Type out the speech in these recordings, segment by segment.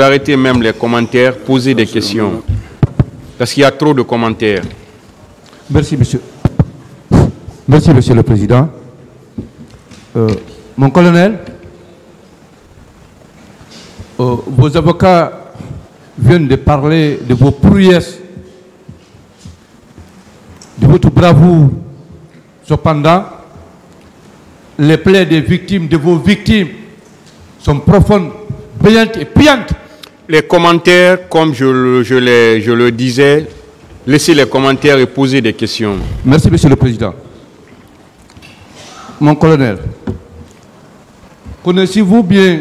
Arrêtez même les commentaires, posez des questions. Parce qu'il y a trop de commentaires. Merci, monsieur. Merci, monsieur le président. Mon colonel, vos avocats viennent de parler de vos prouesses, de votre bravoure. Cependant, les plaies des victimes, de vos victimes, sont profondes, brillantes et puantes. Les commentaires, comme je le disais, laissez les commentaires et posez des questions. Merci, monsieur le président. Mon colonel, connaissez-vous bien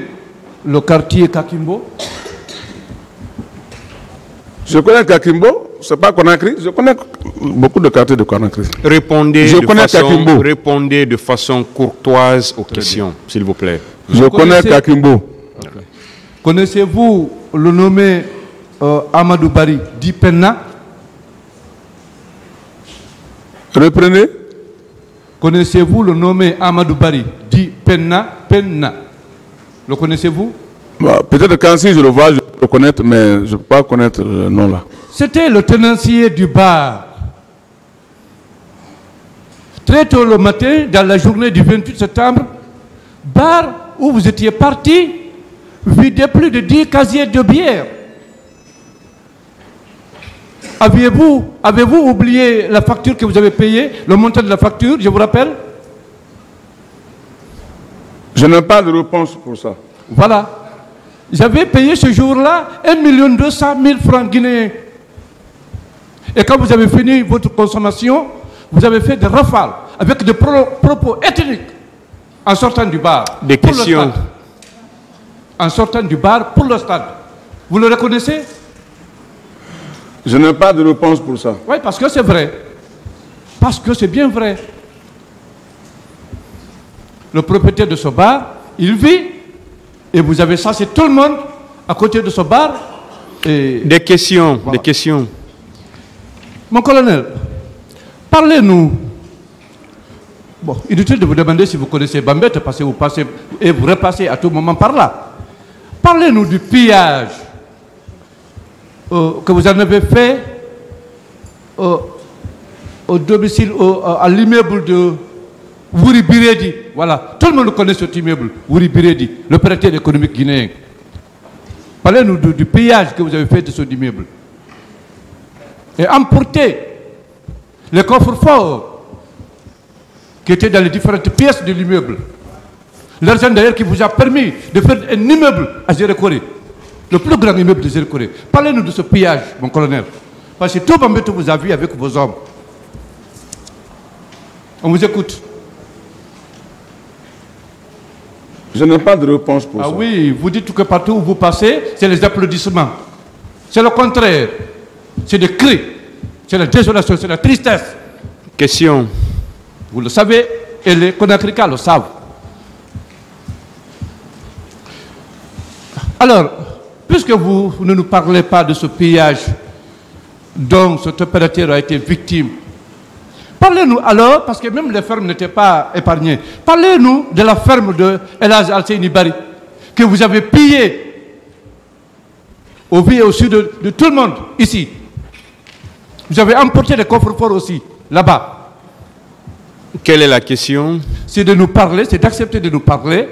le quartier Kakimbo? Je connais Kakimbo, c'est pas Conakry. Je connais beaucoup de quartiers de Conakry. Répondez de façon courtoise aux questions, s'il vous plaît. Je connais Kakimbo. Connaissez-vous le nommé Amadou Bari dit Penna? Reprenez. Connaissez-vous le nommé Amadou Bari dit Penna? Penna. Le connaissez-vous? Peut-être qu'en si je le vois, je peux le connaître, mais je ne peux pas connaître le nom là. C'était le tenancier du bar. Très tôt le matin, dans la journée du 28 septembre, bar où vous étiez parti, videz plus de 10 casiers de bière. Avez-vous oublié la facture que vous avez payée, le montant de la facture, je vous rappelle? Je n'ai pas de réponse pour ça. Voilà. J'avais payé ce jour-là 1 200 000 francs guinéens. Et quand vous avez fini votre consommation, vous avez fait des rafales avec des propos ethniques en sortant du bar. Des questions. En sortant du bar pour le stade. Vous le reconnaissez? Je n'ai pas de réponse pour ça. Oui, parce que c'est vrai. Parce que c'est bien vrai. Le propriétaire de ce bar, il vit, et vous avez chassé tout le monde à côté de ce bar. Et des questions, voilà. Des questions. Mon colonel, parlez-nous. Bon, inutile de vous demander si vous connaissez Bambette, parce que vous passez et vous repassez à tout moment par là. Parlez-nous du pillage que vous en avez fait au domicile, à l'immeuble de Wouri Biredi. Voilà, tout le monde connaît cet immeuble, Wouri Biredi, l'opérateur économique guinéen. Parlez-nous du pillage que vous avez fait de cet immeuble. Et emporter les coffres forts qui étaient dans les différentes pièces de l'immeuble. L'argent d'ailleurs qui vous a permis de faire un immeuble à Zérekoré, le plus grand immeuble de Zérekoré. Parlez-nous de ce pillage, mon colonel. Parce que tout Bambette vous a vu avec vos hommes. On vous écoute. Je n'ai pas de réponse pour ça. Ah oui, vous dites que partout où vous passez, c'est les applaudissements. C'est le contraire. C'est des cris. C'est la désolation, c'est la tristesse. Question. Vous le savez, et les Conakrikas le savent. Alors, puisque vous ne nous parlez pas de ce pillage dont cet opérateur a été victime, parlez-nous alors, parce que même les fermes n'étaient pas épargnées, parlez-nous de la ferme de El Hadj Alseyni Bari, que vous avez pillée au vu et au su de tout le monde, ici. Vous avez emporté les coffres forts aussi, là-bas. Quelle est la question? C'est de nous parler, c'est d'accepter de nous parler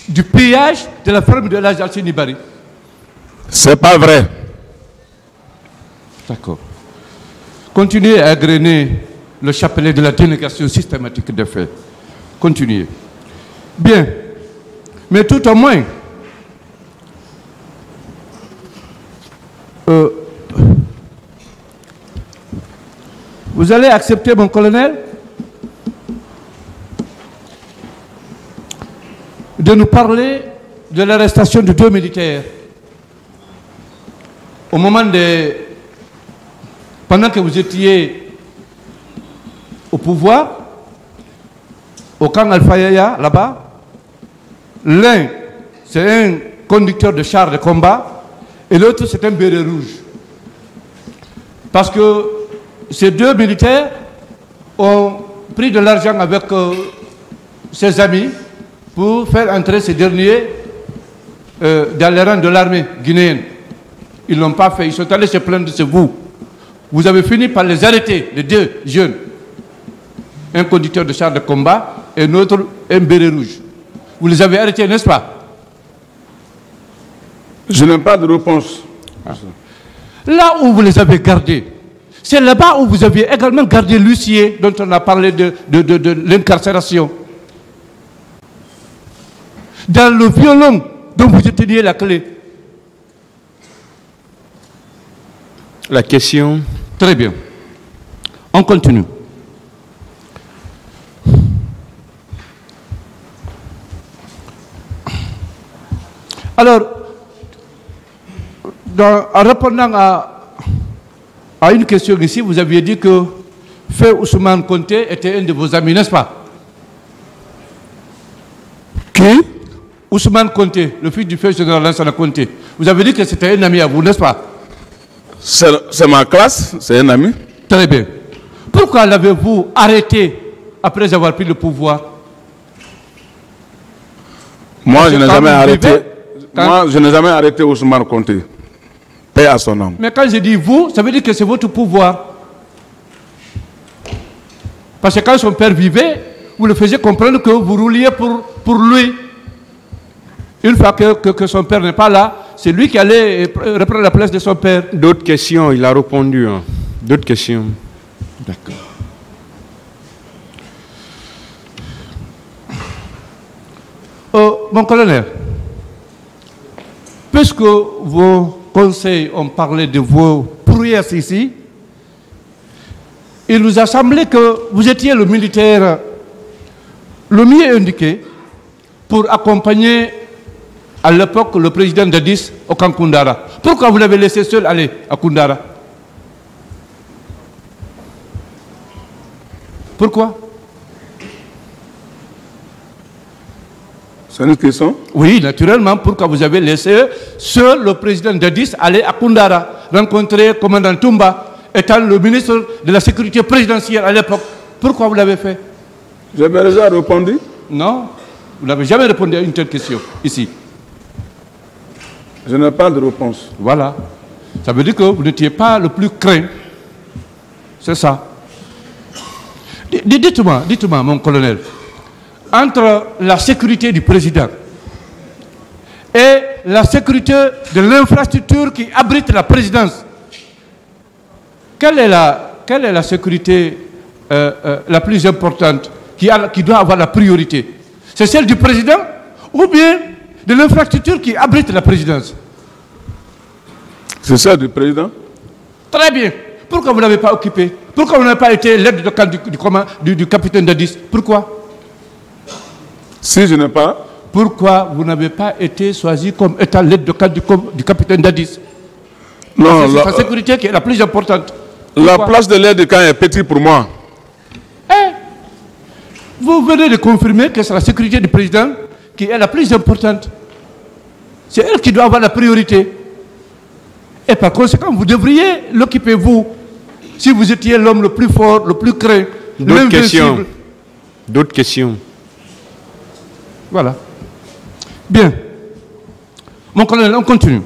du pillage de la ferme de El Hadj Alseyni Bari. C'est pas vrai. D'accord. Continuez à égrener le chapelet de la dénégation systématique des faits. Continuez. Bien. Mais tout au moins, vous allez accepter, mon colonel, de nous parler de l'arrestation de 2 militaires. Au moment pendant que vous étiez au pouvoir, au camp Alpha Yaya, là-bas, l'un, c'est un conducteur de char de combat, et l'autre, c'est un béret rouge. Parce que ces 2 militaires ont pris de l'argent avec ses amis pour faire entrer ces derniers dans les rangs de l'armée guinéenne. Ils ne l'ont pas fait. Ils sont allés se plaindre de vous. Vous avez fini par les arrêter, les deux jeunes. Un conducteur de char de combat et un autre, un béret rouge. Vous les avez arrêtés, n'est-ce pas? Je n'ai pas de réponse. Là où vous les avez gardés, c'est là-bas où vous aviez également gardé l'huissier dont on a parlé de l'incarcération. Dans le violon dont vous teniez la clé. La question. Très bien. On continue. Alors, en répondant à une question ici, vous aviez dit que Feu Ousmane Konté était un de vos amis, n'est-ce pas? Qui? Ousmane Konté, le fils du feu général Lansana Konté. Vous avez dit que c'était un ami à vous, n'est-ce pas? C'est ma classe, c'est un ami. Très bien. Pourquoi l'avez-vous arrêté après avoir pris le pouvoir? Moi, je n'ai jamais arrêté. vivez, Moi, je n'ai jamais arrêté Ousmane Konté. Paix à son âme. Mais quand je dis vous, ça veut dire que c'est votre pouvoir. Parce que quand son père vivait, vous le faisiez comprendre que vous rouliez pour lui. Une fois que son père n'est pas là, c'est lui qui allait reprendre la place de son père. D'autres questions, il a répondu. Hein. D'autres questions. D'accord. Mon colonel, puisque vos conseils ont parlé de vos prouesses ici, il nous a semblé que vous étiez le militaire le mieux indiqué pour accompagner à l'époque le président Dadis au camp Koundara. Pourquoi vous l'avez laissé seul aller à Koundara? Pourquoi? C'est une question? Oui, naturellement. Pourquoi vous avez laissé seul le président Dadis aller à Koundara, rencontrer le commandant Toumba, étant le ministre de la sécurité présidentielle à l'époque? Pourquoi vous l'avez fait? J'avais déjà répondu. Non, vous n'avez jamais répondu à une telle question ici. Je n'ai pas de réponse. Voilà. Ça veut dire que vous n'étiez pas le plus craint. C'est ça. Dites-moi, mon colonel, entre la sécurité du président et la sécurité de l'infrastructure qui abrite la présidence, quelle est la sécurité la plus importante qui doit avoir la priorité? C'est celle du président ou bien de l'infrastructure qui abrite la présidence? C'est celle du président. Très bien. Pourquoi vous ne l'avez pas occupé? Pourquoi vous n'avez pas été l'aide de camp du capitaine Dadis? Pourquoi? Si je n'ai pas... Pourquoi vous n'avez pas été choisi comme étant l'aide de camp du capitaine Dadis? Non, c'est sa sécurité qui est la plus importante. La place de l'aide de camp est petite pour moi. Vous venez de confirmer que c'est la sécurité du président qui est la plus importante. C'est elle qui doit avoir la priorité. Et par conséquent, vous devriez l'occuper, vous, si vous étiez l'homme le plus fort, le plus craint, D'autres questions? D'autres questions? Voilà. Bien. Mon colonel, on continue.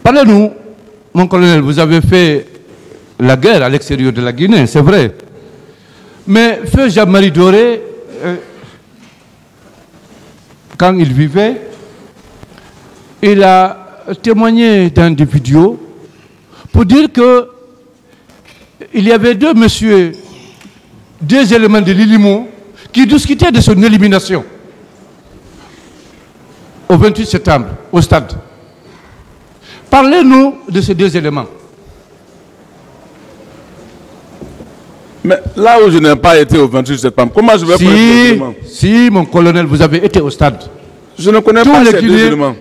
Parlez-nous, mon colonel, vous avez fait la guerre à l'extérieur de la Guinée, c'est vrai. Mais Feu Jean-Marie Doré, quand il vivait, il a témoigné dans des vidéos pour dire qu'il y avait deux messieurs, deux éléments de l'Ilimo qui discutaient de son élimination au 28 septembre, au stade. Parlez-nous de ces deux éléments. Mais là où je n'ai pas été au 28 septembre, comment je vais prendre ces éléments? Si, mon colonel, vous avez été au stade. Je ne connais pas ces deux éléments.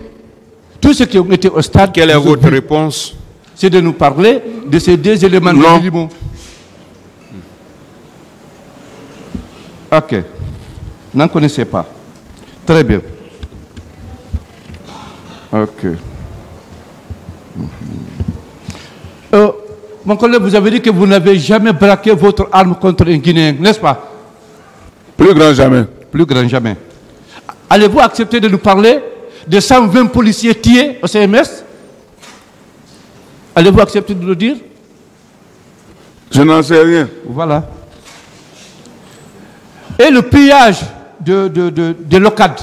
Tous ceux qui ont été au stade... Quelle est votre réponse? C'est de nous parler de ces deux éléments de l'Ilimo. Ok. N'en connaissez pas. Très bien. Ok. mon collègue, vous avez dit que vous n'avez jamais braqué votre arme contre un Guinéen, n'est-ce pas? Plus grand jamais. Plus grand jamais. Allez-vous accepter de nous parler de 120 policiers tués au CMS? Allez-vous accepter de nous dire? Je n'en sais rien. Voilà. Et le pillage de l'OCAD,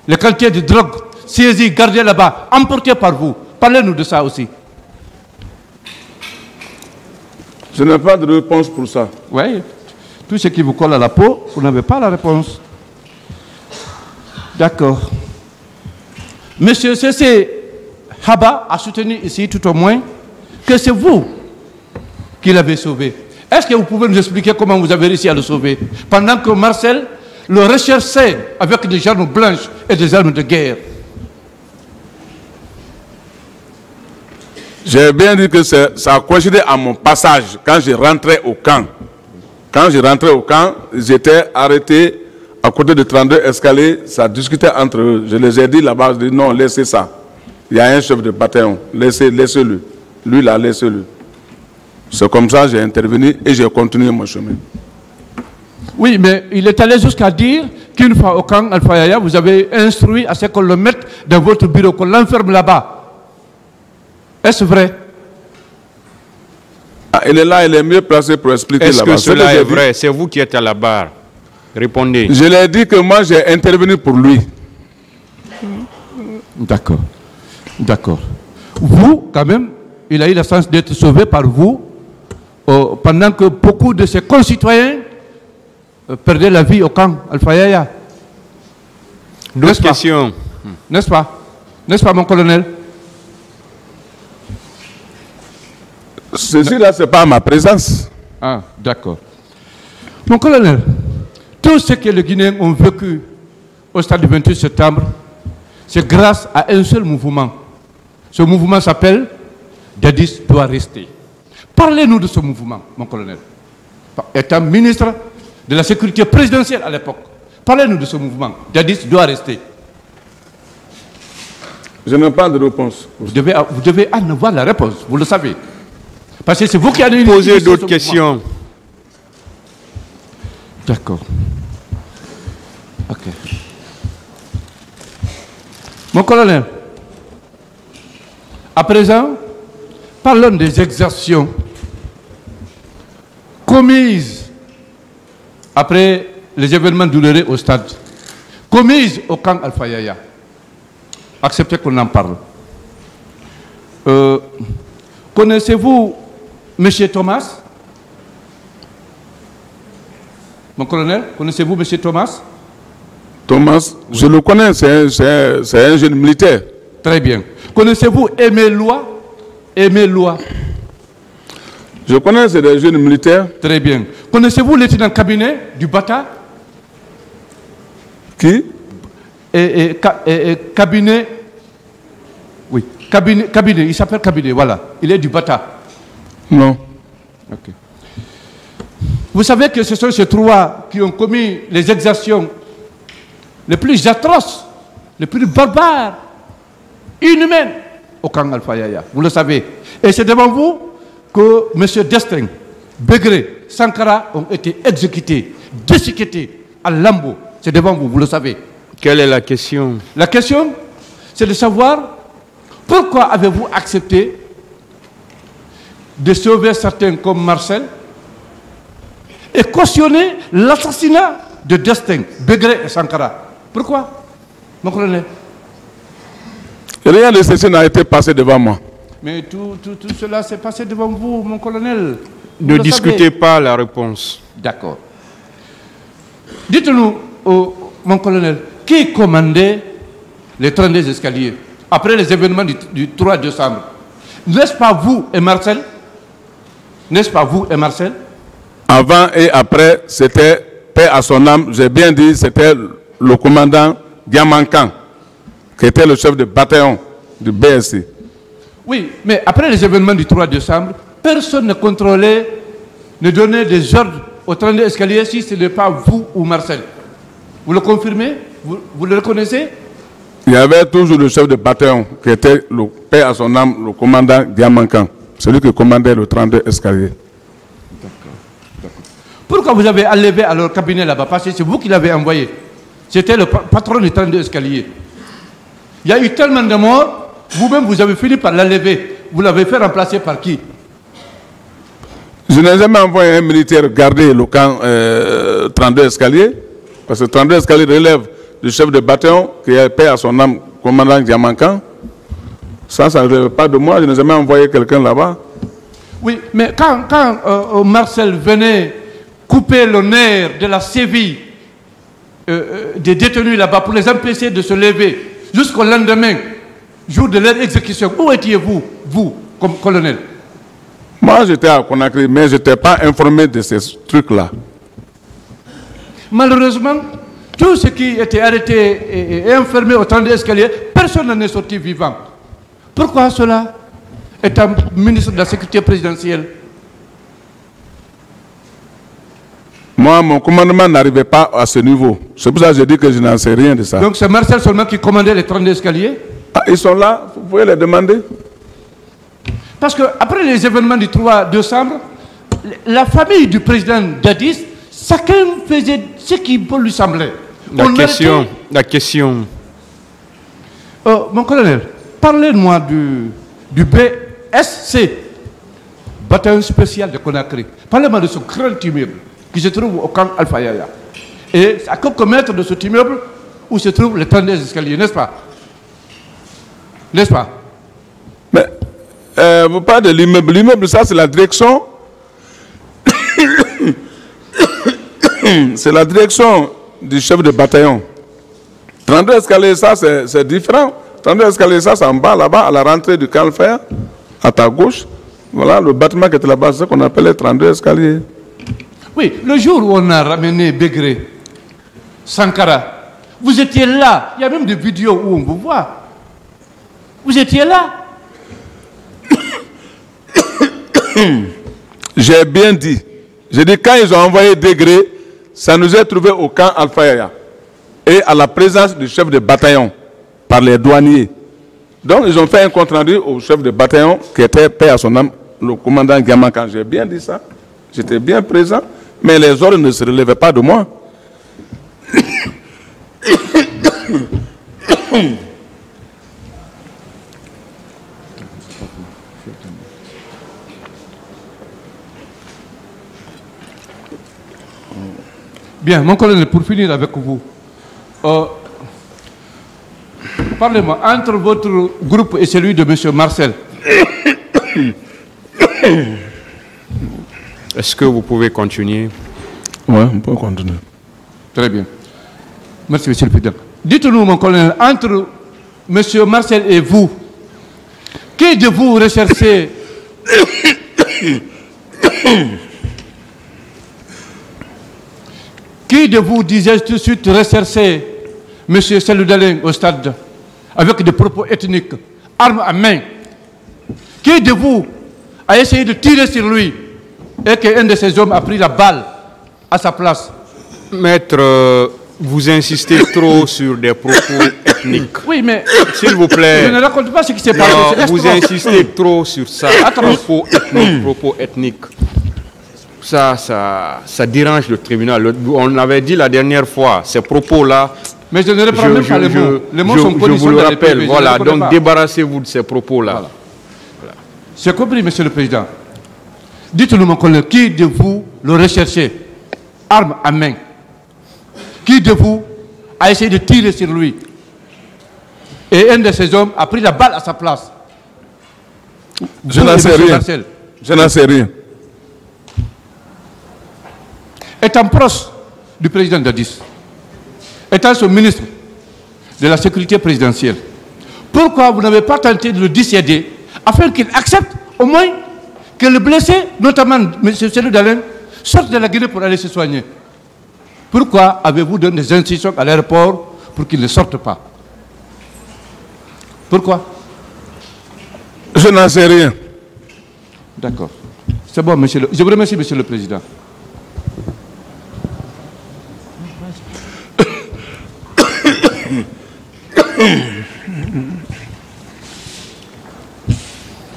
les quantités de drogue saisies, gardées là-bas, emportées par vous. Parlez-nous de ça aussi. Je n'ai pas de réponse pour ça. Oui. Tout ce qui vous colle à la peau, vous n'avez pas la réponse. D'accord. Monsieur C.C. Haba a soutenu ici, tout au moins, que c'est vous qui l'avez sauvé. Est-ce que vous pouvez nous expliquer comment vous avez réussi à le sauver? Pendant que Marcel le recherchait avec des armes blanches et des armes de guerre. J'ai bien dit que ça a coïncidé à mon passage quand je rentrais au camp. Quand je rentrais au camp, j'étais arrêté à côté de 32 escaliers, ça discutait entre eux. Je les ai dit là-bas, je dis non, laissez ça. Il y a un chef de bataillon, laissez-le. Lui là, laissez-le. C'est comme ça que j'ai intervenu et j'ai continué mon chemin. Oui, mais il est allé jusqu'à dire qu'une fois au camp Alpha Yaya, vous avez instruit à ce qu'on le mette dans votre bureau, qu'on l'enferme là-bas. Est-ce vrai? Ah, il est là, il est mieux placé pour expliquer là-bas. Est-ce que cela est vrai? C'est vous qui êtes à la barre. Répondez. Je l'ai dit que moi j'ai intervenu pour lui. D'accord. D'accord. Vous, quand même, il a eu la chance d'être sauvé par vous pendant que beaucoup de ses concitoyens perdaient la vie au camp Alpha Yaya. D'autres questions? N'est-ce pas? N'est-ce pas, mon colonel? Ceci-là, ce n'est pas ma présence. Ah, d'accord. Mon colonel, tout ce que les Guinéens ont vécu au stade du 28 septembre, c'est grâce à un seul mouvement. Ce mouvement s'appelle Dadis doit rester. Parlez-nous de ce mouvement, mon colonel. Étant ministre de la sécurité présidentielle à l'époque, parlez-nous de ce mouvement. Dadis doit rester. Je n'ai pas de réponse. Vous devez en avoir la réponse, vous le savez. Parce que c'est vous qui allez poser d'autres questions. D'accord. Ok. Mon colonel, à présent, parlons des exactions commises après les événements douloureux au stade, commises au camp Alpha Yaya. Acceptez qu'on en parle. Connaissez-vous M. Thomas? Mon colonel, connaissez-vous M. Thomas? Thomas, oui. Je le connais, c'est un jeune militaire. Très bien. Connaissez-vous Aimé Loa? Aimé Loa. Je connais, c'est des jeunes militaires. Très bien. Connaissez-vous le lieutenant cabinet du Bata? Qui? Cabinet. Oui, cabinet, il s'appelle cabinet, voilà. Il est du Bata. Non. Ok. Vous savez que ce sont ces trois qui ont commis les exactions les plus atroces, les plus barbares, inhumaines au camp Alpha Yaya. Vous le savez. Et c'est devant vous que M. Destin, Begré, Sankara ont été exécutés, déchiquetés à Lambo. C'est devant vous, vous le savez. Quelle est la question? La question, c'est de savoir pourquoi avez-vous accepté de sauver certains comme Marcel et cautionner l'assassinat de Destin, Begré et Sankara. Pourquoi, mon colonel? Rien de ceci n'a été passé devant moi. Mais tout cela s'est passé devant vous, mon colonel. Ne discutez pas la réponse. D'accord. Dites-nous, mon colonel, qui commandait les 32 escaliers après les événements du 3 décembre? N'est-ce pas vous et Marcel? N'est-ce pas vous et Marcel? Avant et après, c'était, paix à son âme, j'ai bien dit, c'était le commandant Diamankan, qui était le chef de bataillon du BSC. Oui, mais après les événements du 3 décembre, personne ne contrôlait, ne donnait des ordres au 32 escaliers si ce n'est pas vous ou Marcel. Vous le confirmez? Vous le reconnaissez? Il y avait toujours le chef de bataillon, qui était, paix à son âme, le commandant Diamankan. celui qui commandait le 32 escalier. Pourquoi vous avez enlevé à leur cabinet là-bas? Parce que c'est vous qui l'avez envoyé. C'était le patron du 32 escalier. Il y a eu tellement de morts, vous-même vous avez fini par l'enlever. Vous l'avez fait remplacer par qui? Je n'ai jamais envoyé un militaire garder le camp 32 escalier, parce que 32 escalier relève du chef de bataillon qui est paix à son âme, commandant Diamankan. Ça ne relève pas de moi, je n'ai jamais envoyé quelqu'un là-bas. Oui, mais quand Marcel venait couper le nerf de la séville des détenus là-bas pour les empêcher de se lever jusqu'au lendemain, jour de leur exécution, où étiez-vous, vous, comme colonel? Moi, j'étais à Conakry, mais je n'étais pas informé de ces trucs-là. Malheureusement, tous ceux qui étaient arrêtés et enfermés au 32 escalier, personne n'en est sorti vivant. Pourquoi cela? Étant ministre de la Sécurité présidentielle. Moi, mon commandement n'arrivait pas à ce niveau. C'est pour ça que je dis que je n'en sais rien de ça. Donc c'est Marcel seulement qui commandait les 32 escaliers? Ah, ils sont là, vous pouvez les demander. Parce qu'après les événements du 3 décembre, la famille du président Dadis, chacun faisait ce qui lui semblait. La question. Mon colonel, parlez-moi du BSC, bataillon spécial de Conakry. Parlez-moi de ce grand immeuble qui se trouve au camp Alpha Yaya. Et à quelques mètres de cet immeuble où se trouvent les 32 escaliers, n'est-ce pas? N'est-ce pas? Mais vous parlez de l'immeuble. L'immeuble, ça, c'est la direction. C'est la direction du chef de bataillon. 32 escaliers, ça, c'est différent. 32 escaliers, ça, c'est en bas, là-bas, à la rentrée du camp Fer, à ta gauche. Voilà, le bâtiment qui était là-bas, c'est ce qu'on appelle les 32 escaliers. Oui, le jour où on a ramené Begré, Sankara, vous étiez là. Il y a même des vidéos où on vous voit. Vous étiez là. J'ai bien dit. J'ai dit, quand ils ont envoyé Degré, ça nous est trouvé au camp Alpha Yaya et à la présence du chef de bataillon par les douaniers. Donc, ils ont fait un compte rendu au chef de bataillon qui était paix à son âme, le commandant Diamankan. J'ai bien dit ça. J'étais bien présent, mais les ordres ne se relevaient pas de moi. Bien, mon colonel, pour finir avec vous, parlez-moi, entre votre groupe et celui de M. Marcel, Est-ce que vous pouvez continuer? Oui, on peut continuer. Très bien. Merci, M. le Président. Dites-nous, mon colonel, entre M. Marcel et vous, qui de vous recherchez qui de vous disait tout de suite rechercher M. Seloudalin au stade avec des propos ethniques, armes à main? Qui de vous a essayé de tirer sur lui et qu'un de ces hommes a pris la balle à sa place? Maître, vous insistez trop sur des propos ethniques. Oui, mais s'il vous plaît. Je ne raconte pas ce qui s'est passé. Vous insistez trop sur ça. Propos ethniques. Ça dérange le tribunal. On avait dit la dernière fois, ces propos-là. Mais je ne reprends même pas les mots. Les mots sont connus. Je vous le rappelle. Voilà, donc débarrassez-vous de ces propos-là. Voilà. J'ai compris, Monsieur le Président. Dites-nous, mon collègue, qui de vous le recherchez, arme à main? Qui de vous a essayé de tirer sur lui? Et un de ces hommes a pris la balle à sa place. Je n'en sais rien. Je n'en sais rien. Étant proche du président Dadis, étant son ministre de la Sécurité présidentielle, pourquoi vous n'avez pas tenté de le dissuader afin qu'il accepte au moins que le blessé, notamment M. Seloudalin, sorte de la Guinée pour aller se soigner? Pourquoi avez-vous donné des instructions à l'aéroport pour qu'il ne sorte pas? Pourquoi? Je n'en sais rien. D'accord. C'est bon, monsieur. Je vous remercie, Monsieur le Président.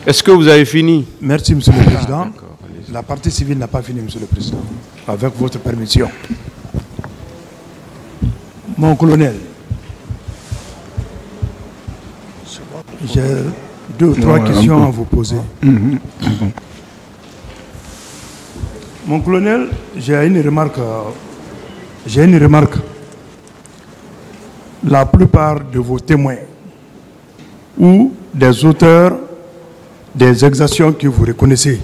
Est-ce que vous avez fini? Merci, Monsieur le Président. La partie civile n'a pas fini, Monsieur le Président. Avec votre permission. Mon colonel, j'ai 2 ou 3 questions à vous poser. Mon colonel, j'ai une remarque. La plupart de vos témoins ou des auteurs des exactions que vous reconnaissez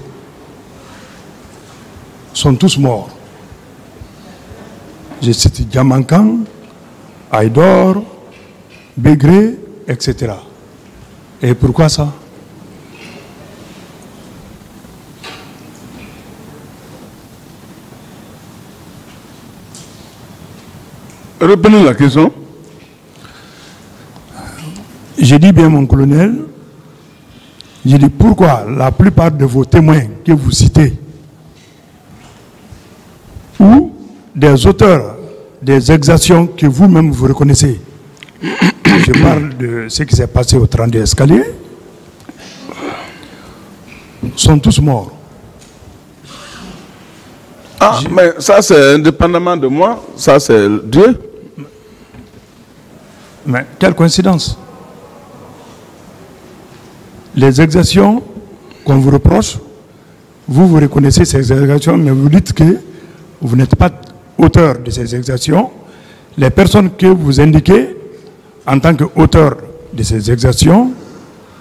sont tous morts. Je cite Diamankan, Aïdor, Bégré, etc. Et pourquoi ça? Reprenez la question. J'ai dit bien, mon colonel, j'ai dit pourquoi la plupart de vos témoins que vous citez ou des auteurs des exactions que vous-même vous reconnaissez, je parle de ce qui s'est passé au 32 escalier, sont tous morts. Ah, mais ça c'est indépendamment de moi, ça c'est Dieu. Mais quelle coïncidence! Les exactions qu'on vous reproche, vous reconnaissez ces exactions, mais vous dites que vous n'êtes pas auteur de ces exactions. Les personnes que vous indiquez en tant qu'auteur de ces exactions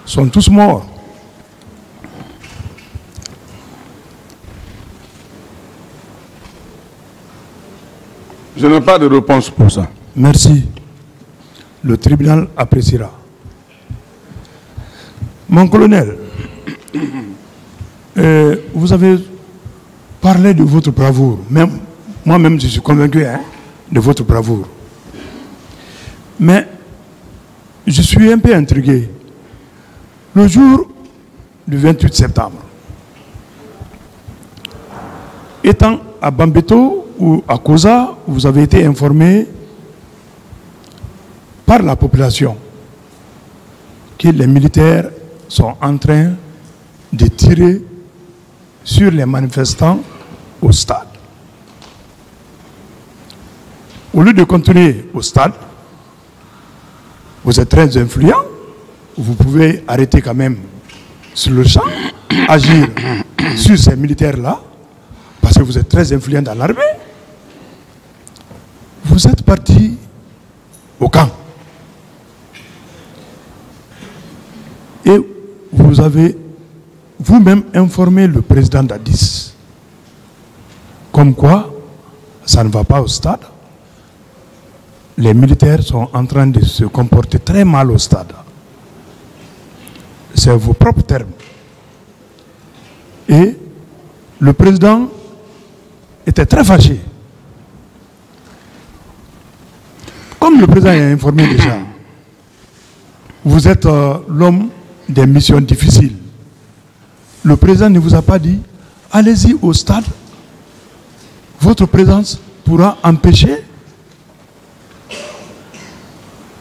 sont tous morts. Je n'ai pas de réponse pour ça. Merci. Le tribunal appréciera. Mon colonel, vous avez parlé de votre bravoure. Moi-même, je suis convaincu de votre bravoure. Mais je suis un peu intrigué. Le jour du 28 septembre, étant à Bambeto ou à Koza, vous avez été informé par la population que les militaires sont en train de tirer sur les manifestants au stade. Au lieu de continuer au stade, vous êtes très influent, vous pouvez arrêter quand même sur le champ, agir sur ces militaires-là, parce que vous êtes très influent dans l'armée. Vous êtes parti au camp. Et vous avez vous-même informé le président d'Addis, comme quoi ça ne va pas au stade. Les militaires sont en train de se comporter très mal au stade. C'est vos propres termes. Et le président était très fâché. Comme le président est informé déjà, vous êtes l'homme des missions difficiles. Le président ne vous a pas dit, allez-y au stade, votre présence pourra empêcher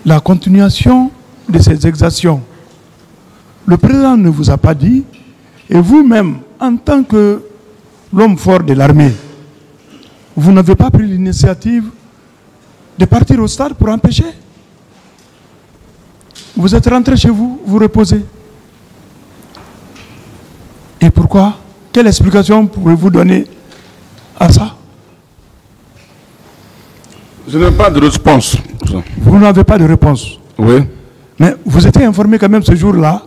la continuation de ces exactions. Le président ne vous a pas dit, et vous-même, en tant que l'homme fort de l'armée, vous n'avez pas pris l'initiative de partir au stade pour empêcher. Vous êtes rentré chez vous, vous reposez. Et pourquoi? Quelle explication pouvez-vous donner à ça? Je n'ai pas de réponse. Vous n'avez pas de réponse. Oui. Mais vous étiez informé quand même ce jour-là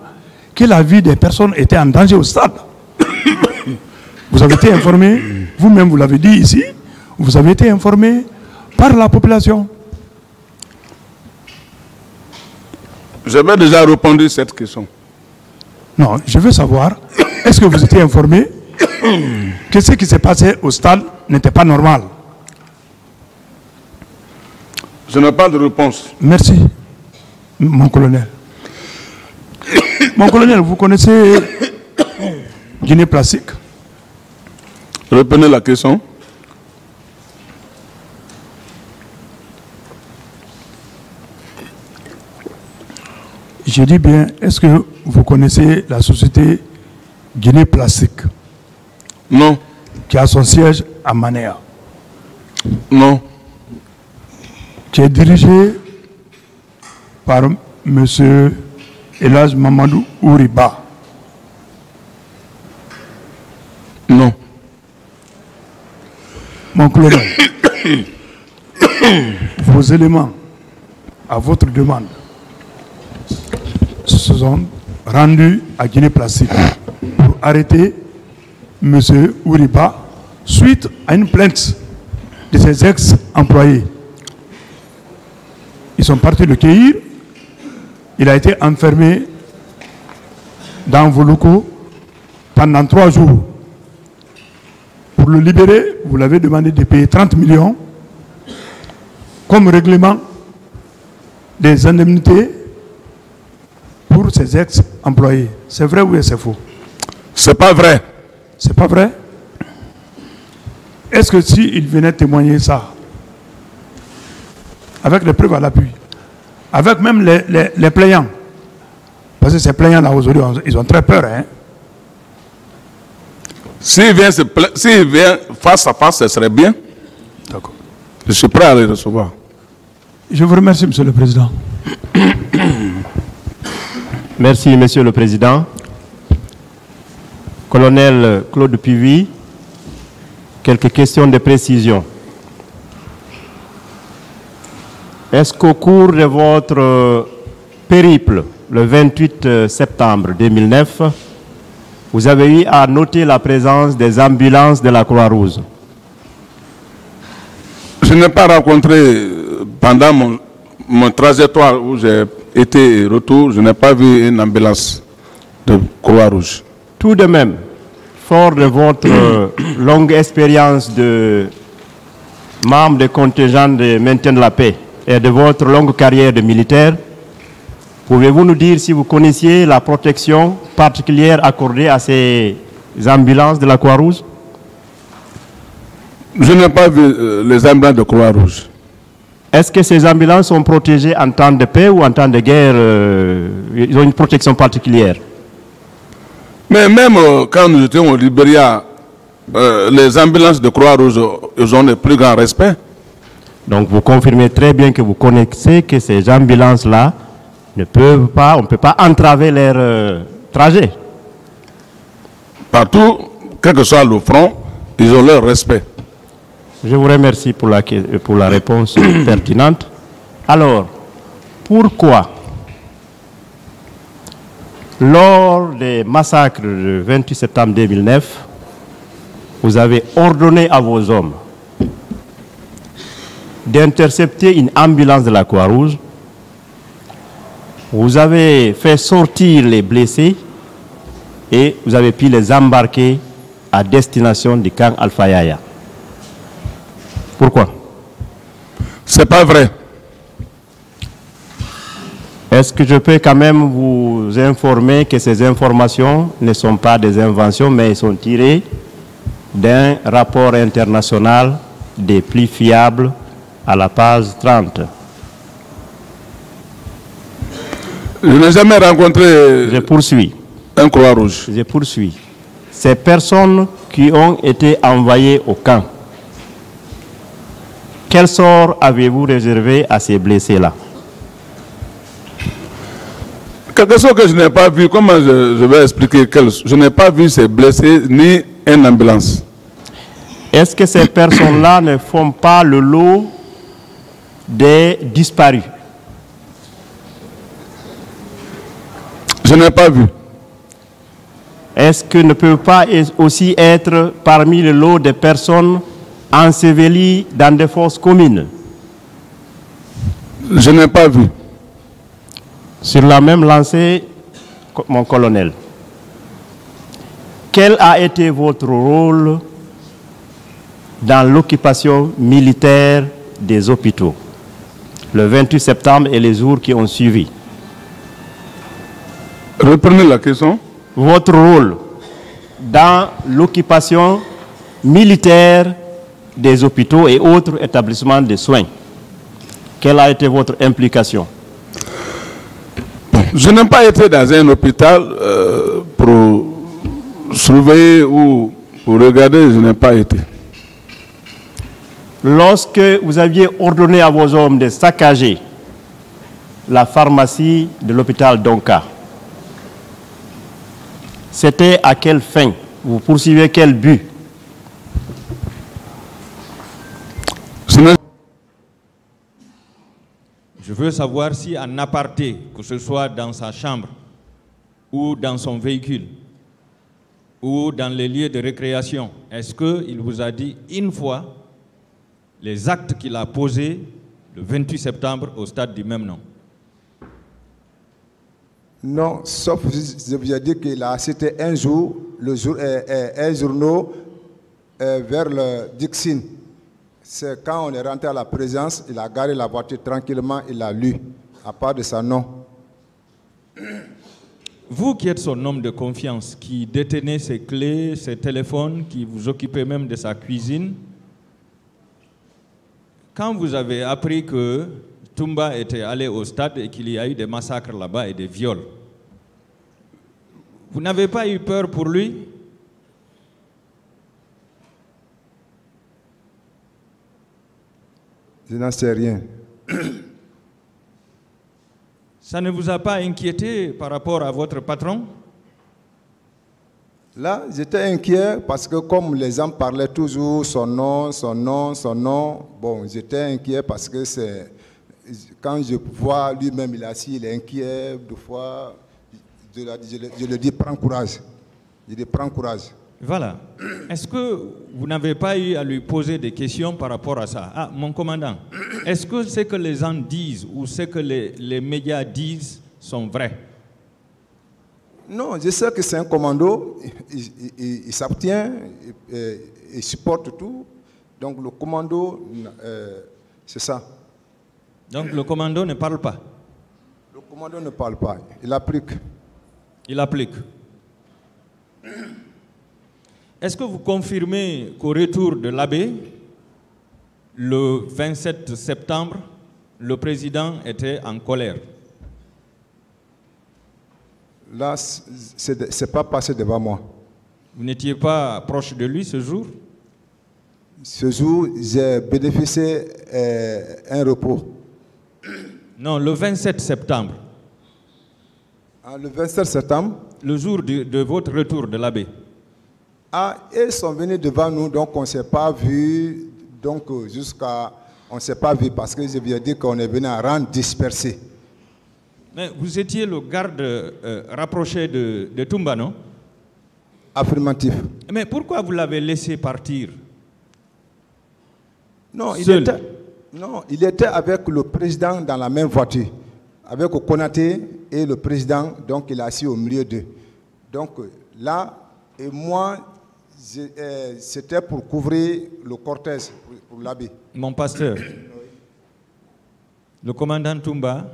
que la vie des personnes était en danger au stade. Vous avez été informé, vous-même vous l'avez dit ici, vous avez été informé par la population. J'avais déjà répondu à cette question. Non, je veux savoir, est-ce que vous étiez informé que ce qui s'est passé au stade n'était pas normal? Je n'ai pas de réponse. Merci, mon colonel. Mon colonel, vous connaissez Guinée Plastique? Reprenez la question. Je dis bien, est-ce que vous connaissez la société Guinée Plastique? Non. Qui a son siège à Manéa? Non. Qui est dirigé par M. Elhaj Mamadou Ouriba? Non. Mon colonel, vos éléments, à votre demande, se sont rendus à Guinée Plastique pour arrêter M. Ouriba suite à une plainte de ses ex-employés. Ils sont partis le cueillir. Il a été enfermé dans vos locaux pendant 3 jours. Pour le libérer, vous l'avez demandé de payer 30 millions comme règlement des indemnités pour ses ex-employés. C'est vrai ou c'est faux? C'est pas vrai. C'est pas vrai? Est-ce que s'il venait témoigner ça, avec les preuves à l'appui, avec même les plaignants, parce que ces plaignants-là aujourd'hui, ils ont très peur, hein? S'il vient face à face, ce serait bien. D'accord. Je suis prêt à les recevoir. Je vous remercie, Monsieur le Président. Merci, Monsieur le Président. Colonel Claude Puvis, quelques questions de précision. Est-ce qu'au cours de votre périple, le 28 septembre 2009, vous avez eu à noter la présence des ambulances de la Croix-Rouge? Je n'ai pas rencontré, pendant mon trajectoire où j'ai été et retour, je n'ai pas vu une ambulance de Croix-Rouge. Tout de même, fort de votre longue expérience de membre des contingents de maintien de la paix et de votre longue carrière de militaire, pouvez-vous nous dire si vous connaissiez la protection particulière accordée à ces ambulances de la Croix-Rouge? Je n'ai pas vu les ambulances de Croix-Rouge. Est-ce que ces ambulances sont protégées en temps de paix ou en temps de guerre? Ils ont une protection particulière? Mais même quand nous étions au Libéria, les ambulances de Croix-Rouge, ils ont le plus grand respect. Donc vous confirmez très bien que vous connaissez que ces ambulances-là ne peuvent pas, on ne peut pas entraver leur trajet. Partout, quel que soit le front, ils ont leur respect. Je vous remercie pour la réponse pertinente. Alors, pourquoi, lors des massacres du 28 septembre 2009, vous avez ordonné à vos hommes d'intercepter une ambulance de la Croix-Rouge? Vous avez fait sortir les blessés et vous avez pu les embarquer à destination du camp Alpha Yaya. Pourquoi? C'est pas vrai. Est-ce que je peux quand même vous informer que ces informations ne sont pas des inventions, mais elles sont tirées d'un rapport international des plus fiables à la page 30? Je n'ai jamais rencontré Je poursuis. un Croix-Rouge. Je poursuis. Ces personnes qui ont été envoyées au camp, quel sort avez-vous réservé à ces blessés-là? Quelque chose que je n'ai pas vu, comment je vais expliquer? Je n'ai pas vu ces blessés ni une ambulance. Est-ce que ces personnes-là ne font pas le lot des disparus? Je n'ai pas vu. Est-ce que ne peut pas aussi être parmi le lot des personnes ensevelies dans des fosses communes? Je n'ai pas vu. Sur la même lancée, mon colonel, quel a été votre rôle dans l'occupation militaire des hôpitaux le 28 septembre et les jours qui ont suivi? Reprenez la question. Votre rôle dans l'occupation militaire des hôpitaux et autres établissements de soins. Quelle a été votre implication? Je n'ai pas été dans un hôpital pour surveiller ou pour regarder, je n'ai pas été. Lorsque vous aviez ordonné à vos hommes de saccager la pharmacie de l'hôpital Donka, c'était à quelle fin? Vous poursuivez quel but? Je veux savoir si en aparté, que ce soit dans sa chambre ou dans son véhicule ou dans les lieux de récréation, est-ce qu'il vous a dit une fois les actes qu'il a posés le 28 septembre au stade du même nom? Non, sauf je vous ai dit qu'il a cité un jour, un journal vers le Dixine. C'est quand on est rentré à la présidence, il a garé la voiture tranquillement, il l'a lu, à part de ça, non. Vous qui êtes son homme de confiance, qui détenez ses clés, ses téléphones, qui vous occupez même de sa cuisine, quand vous avez appris que Toumba était allé au stade et qu'il y a eu des massacres là-bas et des viols, vous n'avez pas eu peur pour lui? Je n'en sais rien. Ça ne vous a pas inquiété par rapport à votre patron? Là, j'étais inquiet parce que comme les gens parlaient toujours son nom, bon, j'étais inquiet parce que c'est... Quand je vois lui-même, il est assis, il est inquiet, deux fois, je le dis, prends courage. Je dis, prends courage. Voilà. Est-ce que vous n'avez pas eu à lui poser des questions par rapport à ça? Ah, mon commandant, est-ce que ce que les gens disent ou ce que les médias disent sont vrais? Non, je sais que c'est un commando, il s'abstient, il supporte tout. Donc le commando, c'est ça. Donc le commando ne parle pas? Le commando ne parle pas, il applique. Il applique. Est-ce que vous confirmez qu'au retour de l'abbé, le 27 septembre, le président était en colère? Là, ce n'est pas passé devant moi. Vous n'étiez pas proche de lui ce jour? Ce jour, j'ai bénéficié un repos. Non, le 27 septembre. Ah, le 27 septembre? Le jour de votre retour de l'abbé. Ah, ils sont venus devant nous, donc on ne s'est pas vu, donc jusqu'à... On ne s'est pas vu parce que je viens dire qu'on est venu à rang dispersé. Mais vous étiez le garde rapproché de Toumba, non? Affirmatif. Mais pourquoi vous l'avez laissé partir? Non, Seul. il était avec le président dans la même voiture. Avec Konaté et le président, donc il est assis au milieu d'eux. Donc là, et moi, c'était pour couvrir le cortège pour l'abbé. Mon pasteur, le commandant Toumba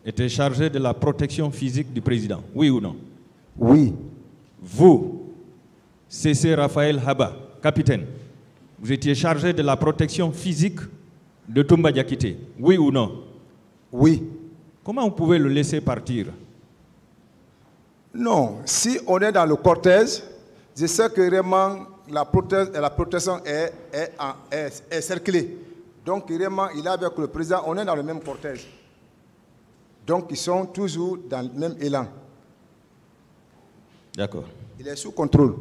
était chargé de la protection physique du président, oui ou non? Oui. Vous, C.C. Raphaël Haba, capitaine, vous étiez chargé de la protection physique de Toumba Diakité, oui ou non? Oui. Comment vous pouvez le laisser partir? Non, si on est dans le cortège, je sais que vraiment la protection est cerclée. Donc vraiment, il est avec le président, on est dans le même cortège. Donc ils sont toujours dans le même élan. D'accord. Il est sous contrôle.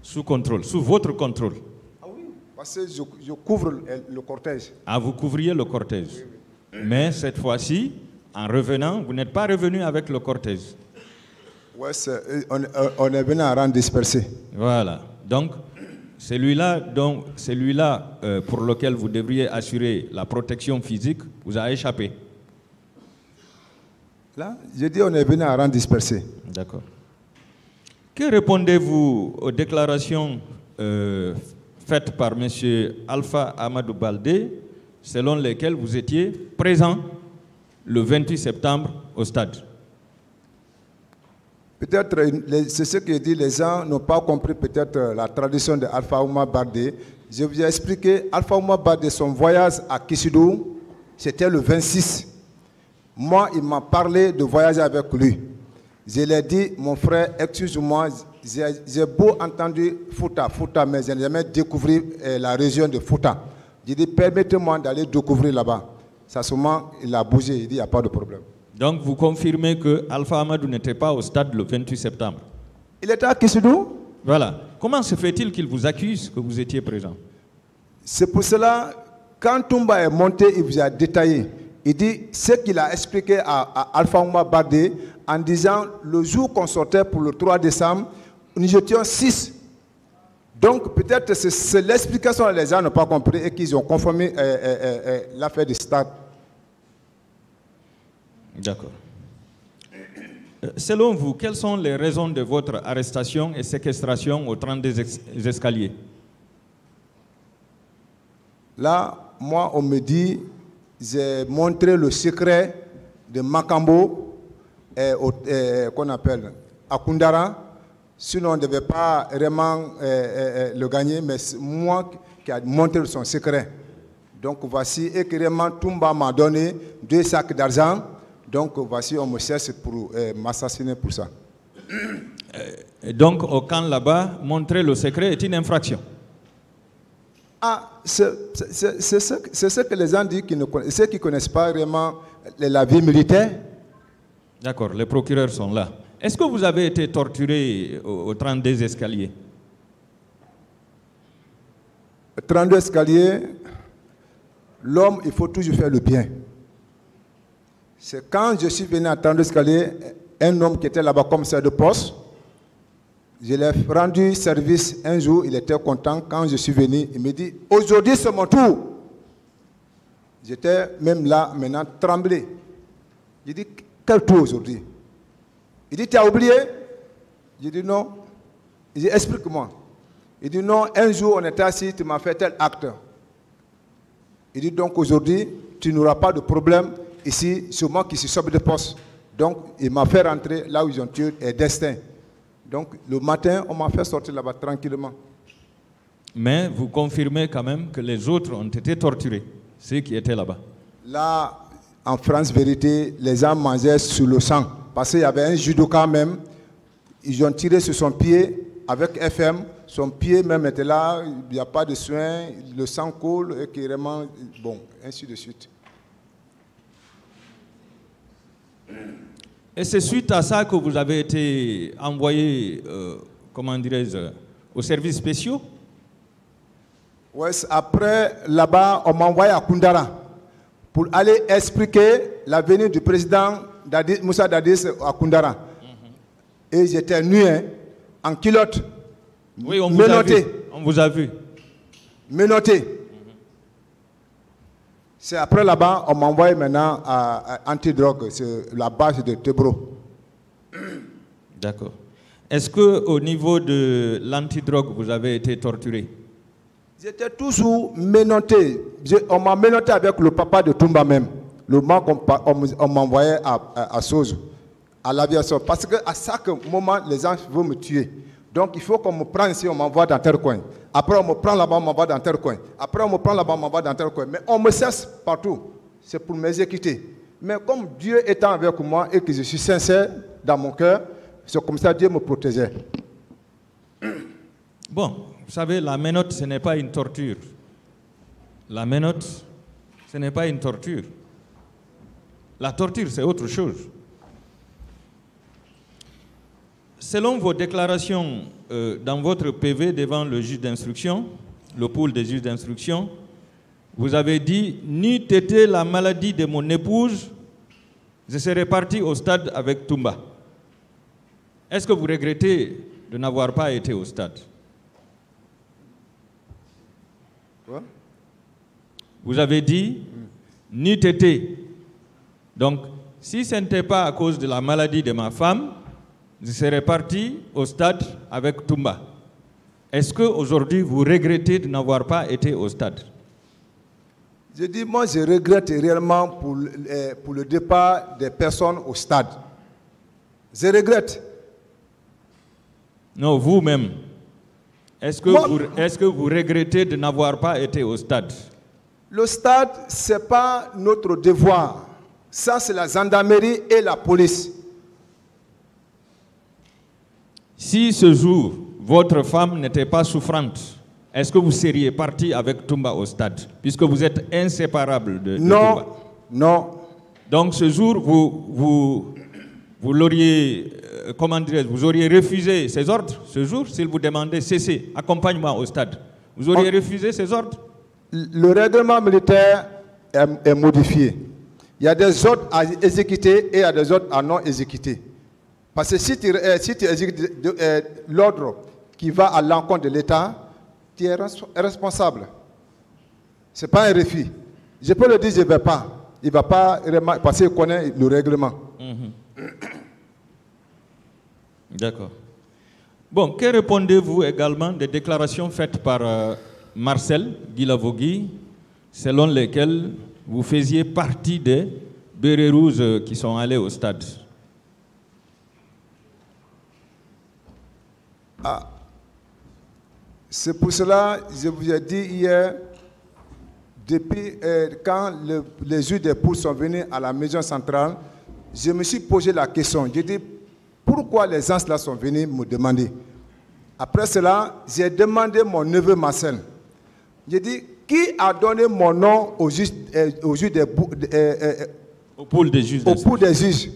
Sous contrôle, sous votre contrôle. Ah oui, parce que je couvre le cortège. Ah, vous couvriez le cortège. Oui, oui. Mais cette fois-ci, en revenant, vous n'êtes pas revenu avec le cortège. Oui, on est venu à rang dispersé. Voilà. Donc, celui-là pour lequel vous devriez assurer la protection physique, vous a échappé. Là, j'ai dit on est venu à rang dispersé. D'accord. Que répondez-vous aux déclarations faites par M. Alpha Amadou Baldé, selon lesquelles vous étiez présent le 28 septembre au stade? Peut-être, c'est ce que dit, les gens n'ont pas compris peut-être la tradition de Alpha Oumar Baldé. Je vous ai expliqué, Alpha Oumar Baldé, son voyage à Kissidou, c'était le 26. Moi, il m'a parlé de voyager avec lui. Je lui ai dit, mon frère, excuse-moi, j'ai beau entendu Fouta, mais je n'ai jamais découvert la région de Fouta. J'ai dit, permettez-moi d'aller découvrir là-bas. Ça seulement, il a bougé, il dit, il n'y a pas de problème. Donc vous confirmez que Alpha Amadou n'était pas au stade le 28 septembre? Il était à Kissidou. Voilà. Comment se fait-il qu'il vous accuse que vous étiez présent? C'est pour cela, quand Toumba est monté, il vous a détaillé. Il dit ce qu'il a expliqué à Alpha Oumar Baldé en disant le jour qu'on sortait pour le 3 décembre, nous étions 6. Donc peut-être c'est l'explication que les gens n'ont pas compris et qu'ils ont confirmé l'affaire du stade. D'accord. Selon vous, quelles sont les raisons de votre arrestation et séquestration au 32 escaliers? Là, moi, on me dit, j'ai montré le secret de Makambo, qu'on appelle à Koundara. Sinon, on ne devait pas vraiment le gagner, mais c'est moi qui ai montré son secret. Donc voici, et que vraiment Toumba m'a donné 2 sacs d'argent. Donc voici, on me cherche pour m'assassiner pour ça. Donc au camp là-bas, montrer le secret est une infraction? Ah, c'est ce que les gens disent, ceux qui ne connaissent pas vraiment la vie militaire. D'accord, les procureurs sont là. Est-ce que vous avez été torturé au 32 escaliers? 32 escaliers, l'homme, il faut toujours faire le bien. C'est quand je suis venu à 32 escaliers, un homme qui était là-bas commissaire de poste, je l'ai rendu service un jour, il était content. Quand je suis venu, il me dit, aujourd'hui c'est mon tour. J'étais même là, maintenant, tremblé. J'ai dit, quel tour aujourd'hui? Il dit, tu as oublié? J'ai dit, non. Il dit, explique-moi. Il dit, non, un jour on était assis, tu m'as fait tel acte. Il dit, donc aujourd'hui, tu n'auras pas de problème. Ici, c'est moi qui suis sobre de poste. Donc, il m'a fait rentrer là où ils ont tué et destin. Donc, le matin, on m'a fait sortir là-bas tranquillement. Mais vous confirmez quand même que les autres ont été torturés, ceux qui étaient là-bas? Là, en France, vérité, les gens mangeaient sur le sang. Parce qu'il y avait un judoka même, ils ont tiré sur son pied avec FM. Son pied même était là, il n'y a pas de soin, le sang coule et carrément, bon, ainsi de suite. Et c'est suite à ça que vous avez été envoyé, comment dirais-je, aux services spéciaux? Oui, après, là-bas, on m'a envoyé à Koundara pour aller expliquer la venue du président Moussa Dadis à Koundara. Et j'étais nu, hein, en culotte. Oui, on vous a vu. On vous a vu. Menotté. C'est après là-bas, on m'a envoyé maintenant à Antidrogue, c'est la base de Tebro. D'accord. Est-ce qu'au niveau de l'antidrogue, vous avez été torturé? J'étais toujours menotté. On m'a menotté avec le papa de Toumba même. Le moment qu'on m'envoyait à Sozo, à l'aviation. Parce qu'à chaque moment, les gens veulent me tuer. Donc il faut qu'on me prenne ici, on m'envoie dans tel coin. Après on me prend là-bas, on m'envoie dans tel coin. Après on me prend là-bas, on m'envoie dans tel coin. Mais on me cesse partout. C'est pour m'exécuter. Mais comme Dieu étant avec moi et que je suis sincère dans mon cœur, c'est comme ça que Dieu me protégeait. Bon, vous savez, la menotte, ce n'est pas une torture. La menotte, ce n'est pas une torture. La torture, c'est autre chose. Selon vos déclarations dans votre PV devant le juge d'instruction, le pôle des juges d'instruction, vous avez dit « N'eût été la maladie de mon épouse, je serais parti au stade avec Toumba ». Est-ce que vous regrettez de n'avoir pas été au stade? Quoi? Vous avez dit « N'eût été ». Donc, si ce n'était pas à cause de la maladie de ma femme, je serais parti au stade avec Toumba. Est-ce qu'aujourd'hui, vous regrettez de n'avoir pas été au stade? Je dis, moi, je regrette réellement pour le départ des personnes au stade. Je regrette. Non, vous-même. Est-ce que vous regrettez de n'avoir pas été au stade? Le stade, ce n'est pas notre devoir. Ça, c'est la gendarmerie et la police. Si ce jour, votre femme n'était pas souffrante, est-ce que vous seriez parti avec Toumba au stade, puisque vous êtes inséparables de Toumba? Non. Donc ce jour, vous l'auriez, comment dirais-je, vous auriez refusé ces ordres, ce jour, s'il vous demandait cessez, accompagne-moi au stade. Vous auriez refusé ces ordres? Le règlement militaire est modifié. Il y a des ordres à exécuter et il y a des ordres à non exécuter. Parce que si tu exécutes l'ordre qui va à l'encontre de l'État, tu es responsable. Ce n'est pas un refus. Je peux le dire, je ne vais pas. Il ne va pas, parce qu'il connaît le règlement. D'accord. Bon, que répondez-vous également des déclarations faites par Marcel Guilavogui, selon lesquelles vous faisiez partie des bérets rouges qui sont allés au stade? Ah. C'est pour cela que je vous ai dit hier, depuis quand les yeux des poules sont venus à la maison centrale, je me suis posé la question. J'ai dit, pourquoi les gens là sont venus me demander? Après cela, j'ai demandé mon neveu Marcel. J'ai dit, qui a donné mon nom au pool des juges? Au pool des juges.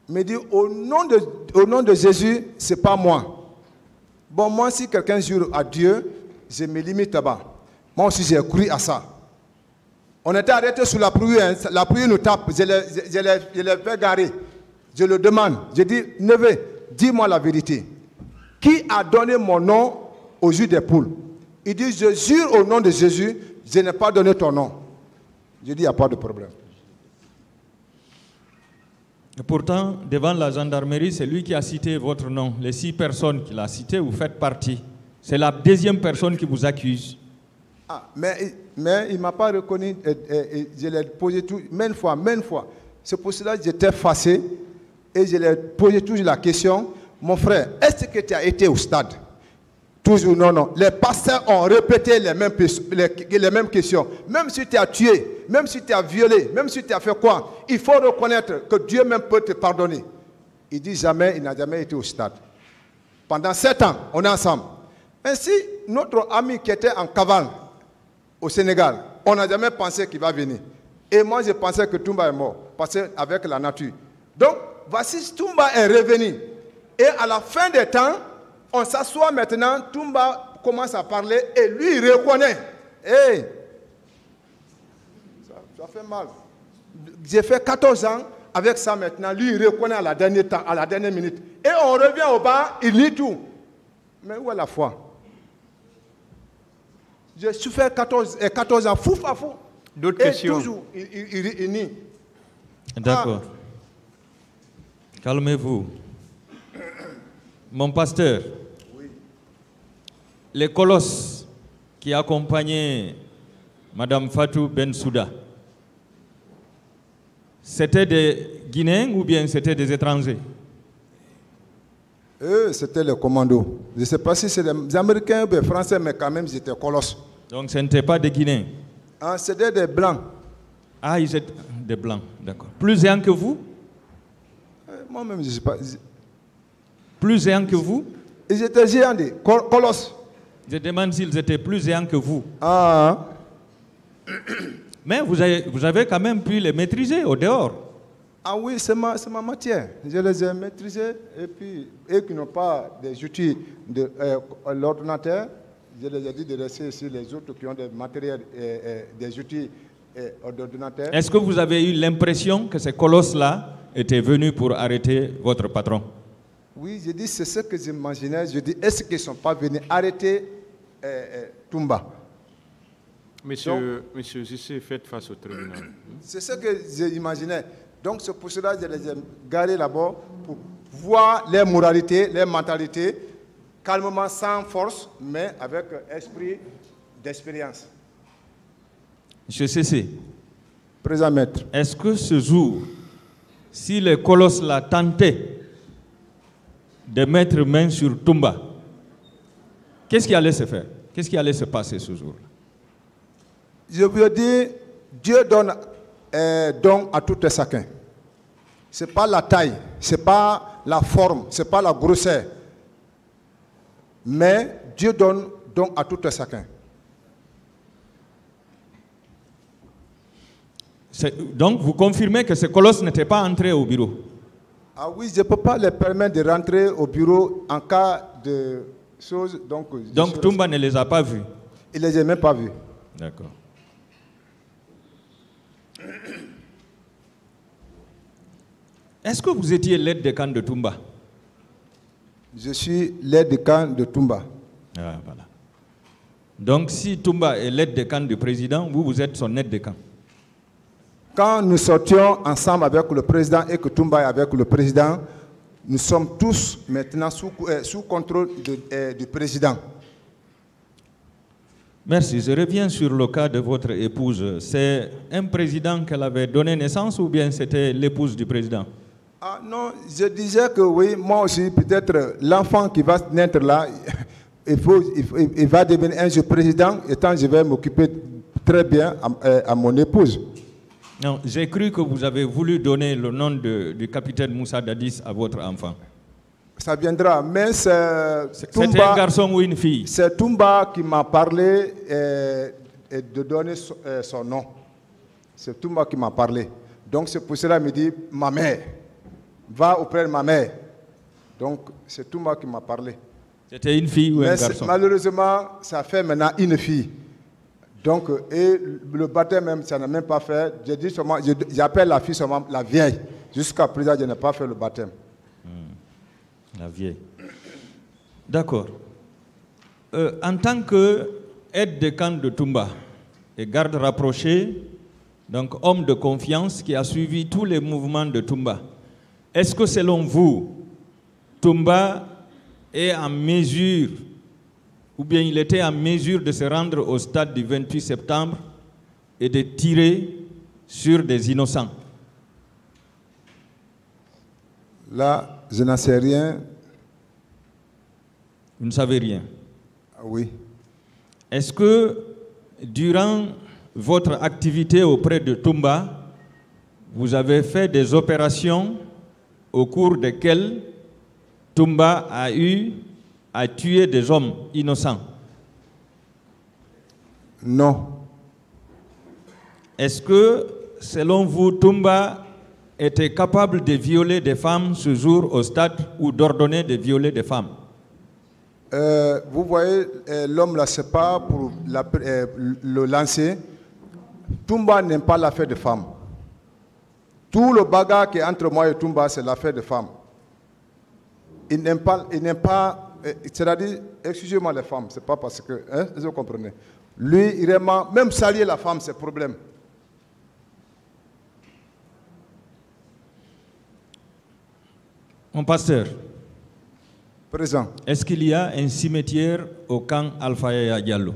Il me dit, au nom de Jésus, ce n'est pas moi. Bon, moi, si quelqu'un jure à Dieu, je me limite là-bas. Moi aussi, j'ai cru à ça. On était arrêtés sous la pluie, hein. La pluie nous tape, je les fais garer. Je le demande, je dis, neveu, dis-moi la vérité. Qui a donné mon nom au juge des poules? Il dit, je jure au nom de Jésus, je n'ai pas donné ton nom. Je dis, il n'y a pas de problème. Et pourtant, devant la gendarmerie, c'est lui qui a cité votre nom. Les 6 personnes qu'il a citées, vous faites partie. C'est la deuxième personne qui vous accuse. Ah, mais il ne m'a pas reconnu. Je l'ai posé maintes fois. C'est pour cela que j'étais fâché et je lui ai posé toujours la question. Mon frère, est-ce que tu as été au stade? Toujours non. Les pasteurs ont répété les mêmes questions. Même si tu as tué, même si tu as violé, même si tu as fait quoi, il faut reconnaître que Dieu même peut te pardonner. Il dit jamais, il n'a jamais été au stade. Pendant 7 ans, on est ensemble. Ainsi, notre ami qui était en cavale au Sénégal, on n'a jamais pensé qu'il va venir. Et moi, je pensais que Toumba est mort, parce qu'avec la nature. Donc, voici, Toumba est revenu. Et à la fin des temps, on s'assoit maintenant, Toumba commence à parler et lui, il reconnaît. Hey, ça fait mal. J'ai fait 14 ans avec ça maintenant. Lui, il reconnaît à la dernière minute. Et on revient au bar, il nie tout. Mais où est la foi? J'ai souffert 14 ans, fou. D'autres questions? Toujours, il nie. D'accord. Calmez-vous. Mon pasteur, oui. Les colosses qui accompagnaient Mme Fatou Bensouda, c'était des Guinéens ou bien c'était des étrangers? C'était les commandos. Je ne sais pas si c'est des Américains ou des Français, mais quand même, ils étaient colosses. Donc ce n'étaient pas des Guinéens? Ah, c'était des Blancs. Ah, ils étaient des Blancs, d'accord. Plus géants que vous? Moi-même, je ne sais pas. Plus géants que vous? Ils étaient géants, des colosses. Je demande s'ils étaient plus géants que vous. Ah. Mais vous avez quand même pu les maîtriser au dehors. Ah oui, c'est ma matière. Je les ai maîtrisés. Et puis, eux qui n'ont pas des outils de l'ordinateur, je les ai dit de rester sur les autres qui ont des matériels, des outils d'ordinateur. Est-ce que vous avez eu l'impression que ces colosses-là étaient venus pour arrêter votre patron? Oui, je dis, c'est ce que j'imaginais. Je dis, est-ce qu'ils ne sont pas venus arrêter Toumba? Monsieur Zissé, faites face au tribunal. C'est ce que j'imaginais. Donc, c'est pour cela que je les ai garés là-bas pour voir les moralités, les mentalités, calmement, sans force, mais avec esprit d'expérience. Monsieur Cissé, Présent maître. Est-ce que ce jour, si les colosses la tentaient de mettre main sur Toumba, qu'est-ce qui allait se faire? Qu'est-ce qui allait se passer ce jour-là? Je veux dire, Dieu donne donne à tout et chacun. Ce n'est pas la taille, ce n'est pas la forme, ce n'est pas la grosseur. Mais Dieu donne à tout et chacun. Donc, vous confirmez que ce colosse n'était pas entré au bureau? Ah oui, je ne peux pas leur permettre de rentrer au bureau en cas de choses. Donc Toumba ne les a pas vus? Il ne les a même pas vus. D'accord. Est-ce que vous étiez l'aide de camp de Toumba? Je suis l'aide de camp de Toumba. Ah, voilà. Donc, si Toumba est l'aide de camp du président, vous êtes son aide de camp? Quand nous sortions ensemble avec le président et que Toumba est avec le président, nous sommes tous maintenant sous contrôle du président. Merci. Je reviens sur le cas de votre épouse. C'est un président qu'elle avait donné naissance ou bien c'était l'épouse du président? Ah non, je disais que oui, moi aussi, peut-être l'enfant qui va naître là, il va devenir un jour président, et tant je vais m'occuper très bien à mon épouse. Non, j'ai cru que vous avez voulu donner le nom du capitaine Moussa Dadis à votre enfant. Ça viendra, mais c'est un garçon ou une fille? C'est Toumba qui m'a parlé de donner son nom. C'est Toumba qui m'a parlé. Donc c'est pour cela qu'il me dit, ma mère, va auprès de ma mère. Donc c'est Toumba qui m'a parlé. C'était une fille ou un garçon? Malheureusement, ça fait maintenant une fille. Donc, et le baptême même, ça n'a même pas fait. J'ai dit seulement, j'appelle la fille seulement la vieille. Jusqu'à présent, je n'ai pas fait le baptême. La vieille. D'accord. En tant qu'aide de camp de Toumba et garde rapproché, donc homme de confiance qui a suivi tous les mouvements de Toumba, est-ce que selon vous, Toumba est en mesure, ou bien il était en mesure de se rendre au stade du 28 septembre et de tirer sur des innocents? Là, je n'en sais rien. Vous ne savez rien? Oui. Est-ce que durant votre activité auprès de Toumba, vous avez fait des opérations au cours desquelles Toumba a eu à tuer des hommes innocents? Non. Est-ce que, selon vous, Toumba était capable de violer des femmes ce jour au stade ou d'ordonner de violer des femmes? Vous voyez, l'homme là, c'est pas pour le lancer. Toumba n'aime pas l'affaire de femmes. Tout le bagarre qui est entre moi et Toumba, c'est l'affaire de femmes. Il n'aime pas, c'est-à-dire, excusez-moi les femmes, c'est pas parce que, hein, vous comprenez. Lui, il aime, même saluer la femme, c'est problème. Mon pasteur. Présent. Est-ce qu'il y a un cimetière au camp Alpha Yaya Diallo?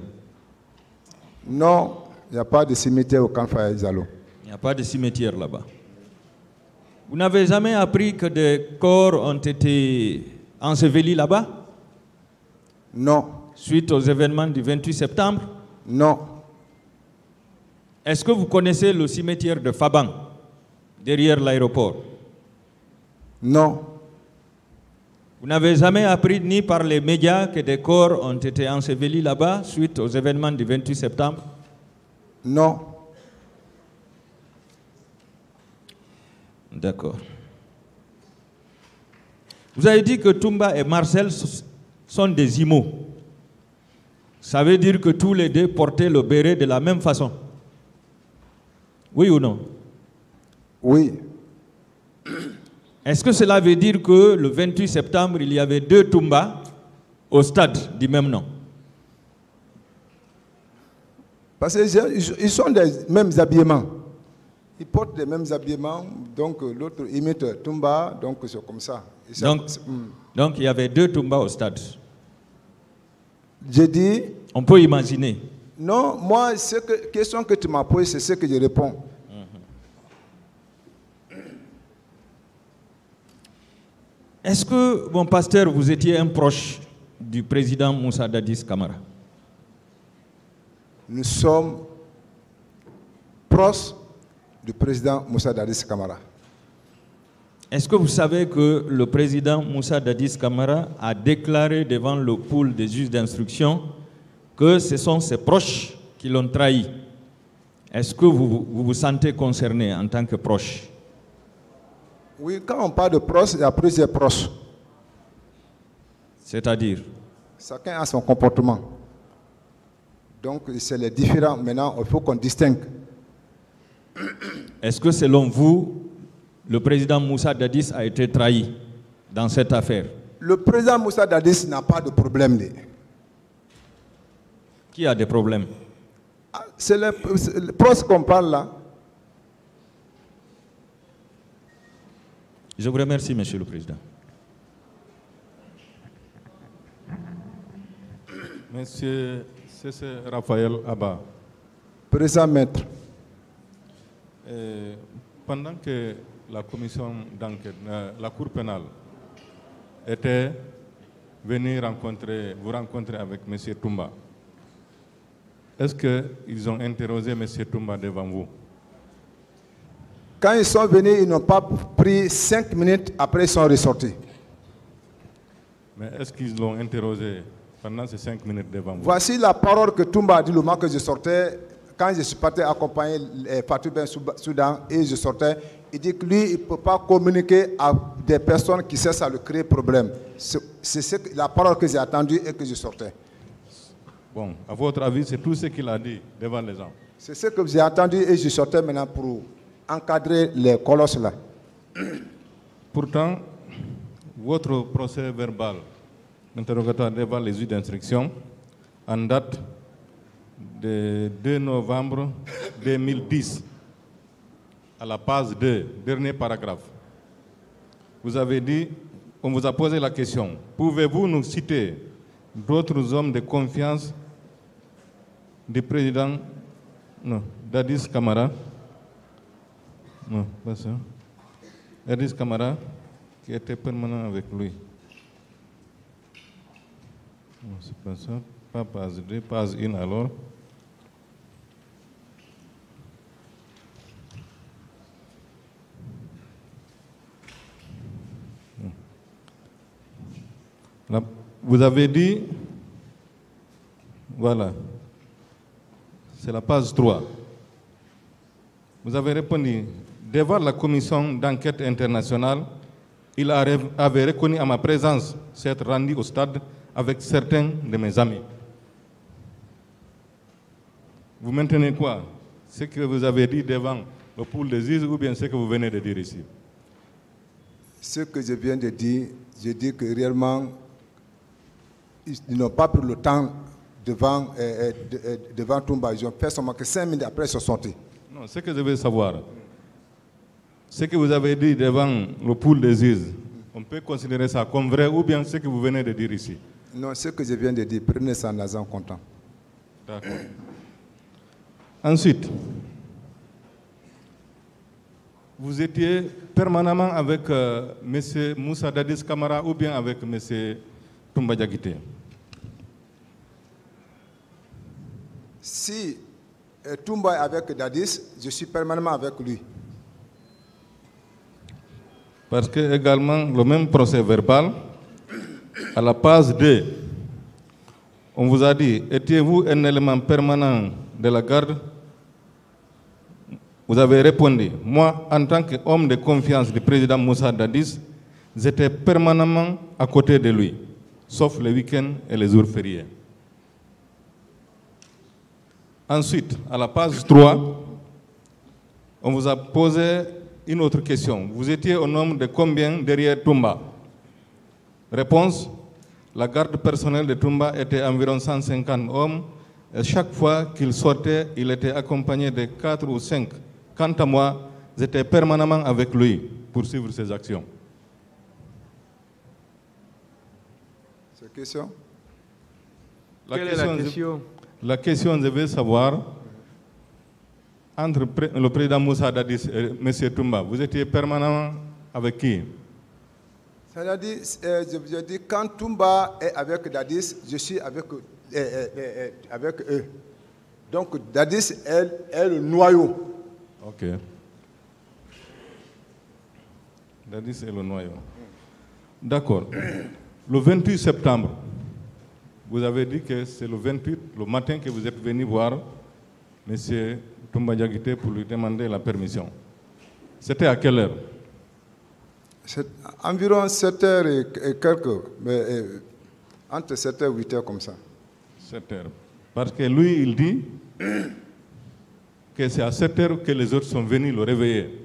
Non, il n'y a pas de cimetière au camp Alpha Yaya Diallo. Il n'y a pas de cimetière là-bas. Vous n'avez jamais appris que des corps ont été ensevelis là-bas? Non. Suite aux événements du 28 septembre? Non. Est-ce que vous connaissez le cimetière de Fabang, derrière l'aéroport? Non. Vous n'avez jamais appris ni par les médias que des corps ont été ensevelis là-bas suite aux événements du 28 septembre? Non. D'accord. Vous avez dit que Toumba et Marcel sont des imos. Ça veut dire que tous les deux portaient le béret de la même façon? Oui ou non? Oui. Est-ce que cela veut dire que le 28 septembre, il y avait deux Toumba au stade du même nom? Parce qu'ils sont des mêmes habillements. Ils portent les mêmes habillements, donc l'autre imite Toumba, donc c'est comme ça. Donc il y avait deux Toumba au stade. J'ai dit... On peut imaginer. Non, moi, la question que tu m'as posée, c'est ce que je réponds. Est-ce que, mon pasteur, vous étiez un proche du président Moussa Dadis Camara? Nous sommes proches du président Moussa Dadis Camara. Est-ce que vous savez que le président Moussa Dadis Camara a déclaré devant le pool des juges d'instruction que ce sont ses proches qui l'ont trahi? Est-ce que vous vous sentez concerné en tant que proche? Oui, quand on parle de proches, il y a plusieurs proches. C'est-à-dire? Chacun a son comportement. Donc, c'est les différents. Maintenant, il faut qu'on distingue. Est-ce que selon vous, le président Moussa Dadis a été trahi dans cette affaire? Le président Moussa Dadis n'a pas de problème. Qui a des problèmes? C'est le proche qu'on parle là. Je vous remercie, Monsieur le Président. Monsieur Raphaël Abba. Président maître. Pendant que la commission d'enquête, la Cour pénale, était venue vous rencontrer avec M. Toumba, est-ce qu'ils ont interrogé M. Toumba devant vous? Quand ils sont venus, ils n'ont pas pris 5 minutes, après ils sont ressortis. Mais est-ce qu'ils l'ont interrogé pendant ces 5 minutes devant vous? Voici la parole que Toumba a dit le moment que je sortais, quand je suis parti accompagner Fatou Ben Soudan et je sortais, il dit que lui, il ne peut pas communiquer à des personnes qui cessent à lui créer problème. C'est la parole que j'ai attendue et que je sortais. Bon, à votre avis, c'est tout ce qu'il a dit devant les gens? C'est ce que j'ai attendu et je sortais maintenant pour encadrer les colosses là. Pourtant, votre procès verbal, interrogatoire devant les juges d'instruction, en date de 2 novembre 2010, à la page 2, dernier paragraphe, vous avez dit, on vous a posé la question, pouvez-vous nous citer d'autres hommes de confiance du président Dadis Camara? Non, pas ça. Dadis Camara, qui était permanent avec lui. Non, c'est pas ça. Pas page 2, page 1 alors. Là, vous avez dit, voilà, c'est la page 3. Vous avez répondu, devant la commission d'enquête internationale, il avait reconnu à ma présence s'être rendu au stade avec certains de mes amis. Vous maintenez quoi? Ce que vous avez dit devant le pool des juges ou bien ce que vous venez de dire ici? Ce que je viens de dire, je dis que réellement, ils n'ont pas pris le temps devant Toumba. Ils ont fait seulement que 5 minutes après, ils sont sortis. Non, ce que je veux savoir, ce que vous avez dit devant le pool des juges, on peut considérer ça comme vrai ou bien ce que vous venez de dire ici? Non, ce que je viens de dire, prenez ça en argent comptant. D'accord. Ensuite, vous étiez permanemment avec M. Moussa Dadis Camara ou bien avec M. Toumba Diakité? Si Toumba est avec Dadis, je suis permanemment avec lui. Parce que également, le même procès verbal, à la page 2, on vous a dit, étiez-vous un élément permanent de la garde? Vous avez répondu, moi, en tant qu'homme de confiance du président Moussa Dadis, j'étais permanemment à côté de lui, sauf les week-ends et les jours fériés. Ensuite, à la page 3, on vous a posé une autre question. Vous étiez au nombre de combien derrière Toumba? Réponse, la garde personnelle de Toumba était environ 150 hommes. Et chaque fois qu'il sortait, il était accompagné de 4 ou 5. Quant à moi, j'étais permanemment avec lui pour suivre ses actions. C'est question? Quelle est la question? La question, je veux savoir, entre le président Moussa Dadis et M. Toumba, vous étiez permanemment avec qui? C'est-à-dire, je dis, quand Toumba est avec Dadis, je suis avec eux. Donc, Dadis est le noyau. Ok. Dadis et le noyau. D'accord. Le 28 septembre, vous avez dit que c'est le 28, le matin, que vous êtes venu voir M. Toumba Diakité pour lui demander la permission. C'était à quelle heure? C'est environ 7h et quelques, mais entre 7h et 8h comme ça. 7h. Parce que lui, il dit que c'est à 7h que les autres sont venus le réveiller.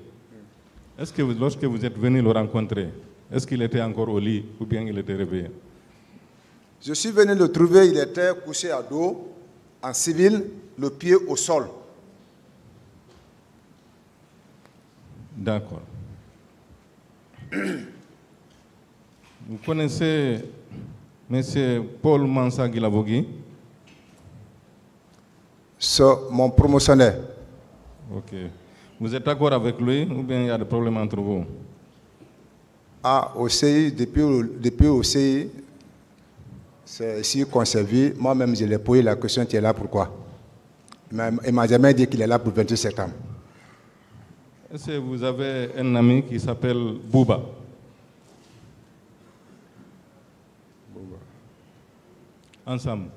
Est-ce que lorsque vous êtes venu le rencontrer, est-ce qu'il était encore au lit ou bien il était réveillé? Je suis venu le trouver, il était couché à dos, en civil, le pied au sol. D'accord. Vous connaissez M. Paul Mansa Guilavogui? C'est mon promotionnaire. Ok. Vous êtes d'accord avec lui ou bien il y a des problèmes entre vous? Ah, au CI, depuis au CI, c'est ici qu'on s'est vu. Moi-même, je l'ai posé la question, tu es là pourquoi? Il ne m'a jamais dit qu'il est là pour le 28 septembre. Est-ce que vous avez un ami qui s'appelle Bouba? Ensemble.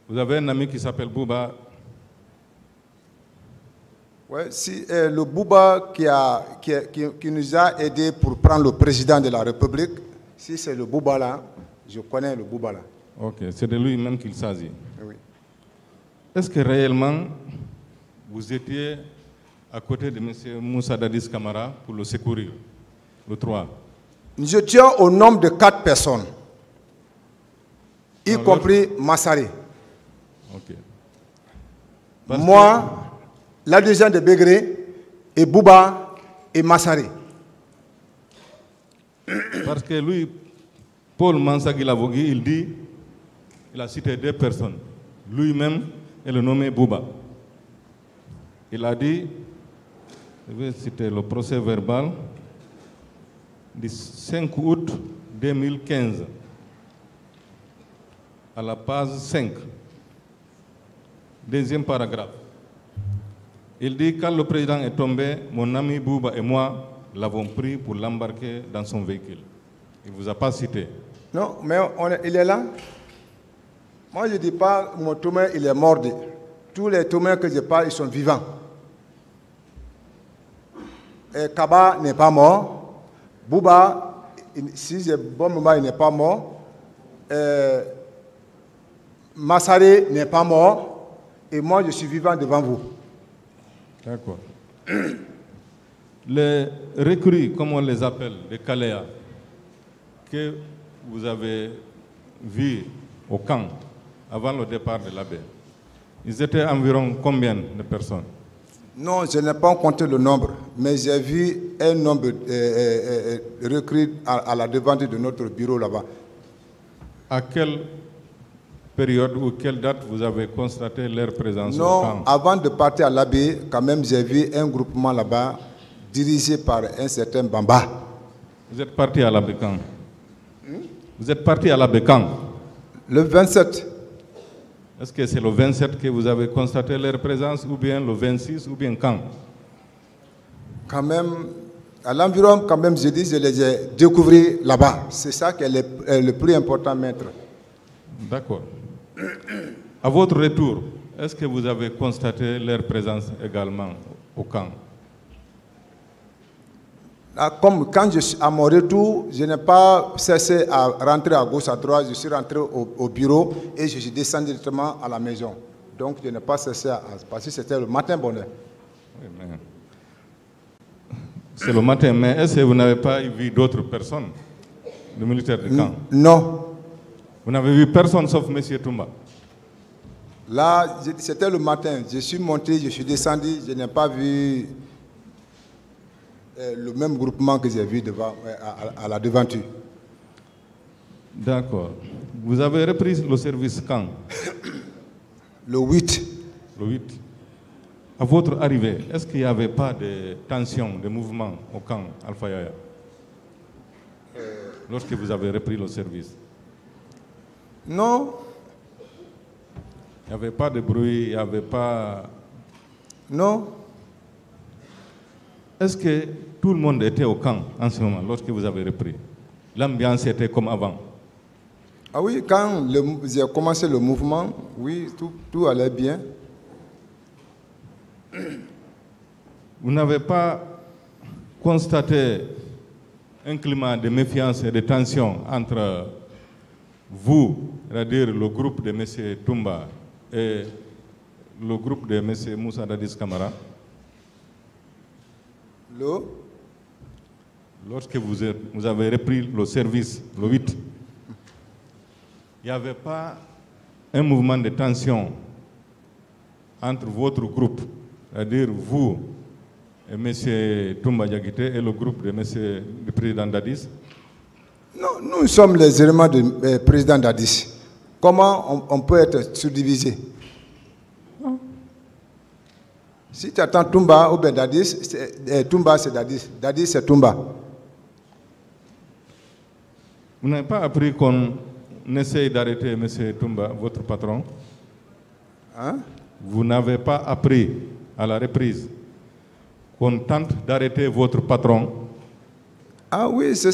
Vous avez un ami qui s'appelle Bouba? Oui, si, le Bouba qui nous a aidés pour prendre le président de la République, si c'est le Bouba là, je connais le Bouba là. Ok, c'est de lui-même qu'il s'agit. Oui. Est-ce que réellement vous étiez à côté de M. Moussa Dadis Camara pour le secourir, le 3? Nous étions au nombre de 4 personnes, y compris Massari. Ok. Moi, l'adjudant de Bégré, et Bouba et Massari. Parce que lui, Paul Mansa Guilavogui, il dit, il a cité 2 personnes, lui-même et le nommé Bouba. Il a dit, je vais citer le procès verbal du 5 août 2015, à la page 5, deuxième paragraphe. Il dit, quand le président est tombé, mon ami Bouba et moi l'avons pris pour l'embarquer dans son véhicule. Il ne vous a pas cité. Non, mais il est là. Moi, je ne dis pas mon Toumé, il est mort. Tous les Toumés que je parle, ils sont vivants. Et Kaba n'est pas mort. Bouba, si j'ai bon moment, il n'est pas mort. Massari n'est pas mort. Et moi, je suis vivant devant vous. D'accord. Les recrues, comme on les appelle, les Kaléa, que vous avez vus au camp avant le départ de l'abbé, ils étaient environ combien de personnes? Non, je n'ai pas compté le nombre, mais j'ai vu un nombre de recrues à la devant de notre bureau là-bas. À quelle période ou quelle date vous avez constaté leur présence au Non, camp? avant de partir à l'abbé, quand même, j'ai vu un groupement là-bas dirigé par un certain Bamba. Vous êtes parti à l'abbé quand? Vous êtes parti à l'abbé quand? Le 27. Est-ce que c'est le 27 que vous avez constaté leur présence ou bien le 26 ou bien quand? Quand même, à l'environ, quand même, je dis, je les ai découverts là-bas. C'est ça qui est le plus important, maître. D'accord. À votre retour, est-ce que vous avez constaté leur présence également au camp? Comme quand je suis à mon retour, je n'ai pas cessé à rentrer à gauche, à droite, je suis rentré au bureau et je suis descendu directement à la maison. Donc je n'ai pas cessé à passer, c'était le matin bonheur. C'est le matin, mais est-ce que vous n'avez pas vu d'autres personnes, de militaires de camp? Non. Vous n'avez vu personne sauf M. Toumba? Là, c'était le matin, je suis monté, je suis descendu, je n'ai pas vu le même groupement que j'ai vu devant, à la devanture. D'accord. Vous avez repris le service quand? Le 8. Le 8. À votre arrivée, est-ce qu'il n'y avait pas de tension, de mouvement au camp Alpha Yaya lorsque vous avez repris le service? Non. Il n'y avait pas de bruit, il n'y avait pas... Non. est-ce que tout le monde était au camp en ce moment, lorsque vous avez repris? L'ambiance était comme avant? Ah oui, quand j'ai commencé le mouvement, oui, tout allait bien. Vous n'avez pas constaté un climat de méfiance et de tension entre vous, c'est-à-dire le groupe de M. Toumba et le groupe de M. Moussa Dadis Camara? Lorsque vous avez repris le service, le 8, il n'y avait pas un mouvement de tension entre votre groupe, c'est-à-dire vous et M. Toumba Diakité et le groupe de du président Dadis? Non, nous sommes les éléments du président Dadis. Comment on peut être subdivisé? Si tu attends Toumba ou bien Dadis, Toumba c'est Dadis, Dadis c'est Toumba. Vous n'avez pas appris qu'on essaye d'arrêter M. Toumba, votre patron? Hein? Vous n'avez pas appris à la reprise qu'on tente d'arrêter votre patron? Ah oui, c'est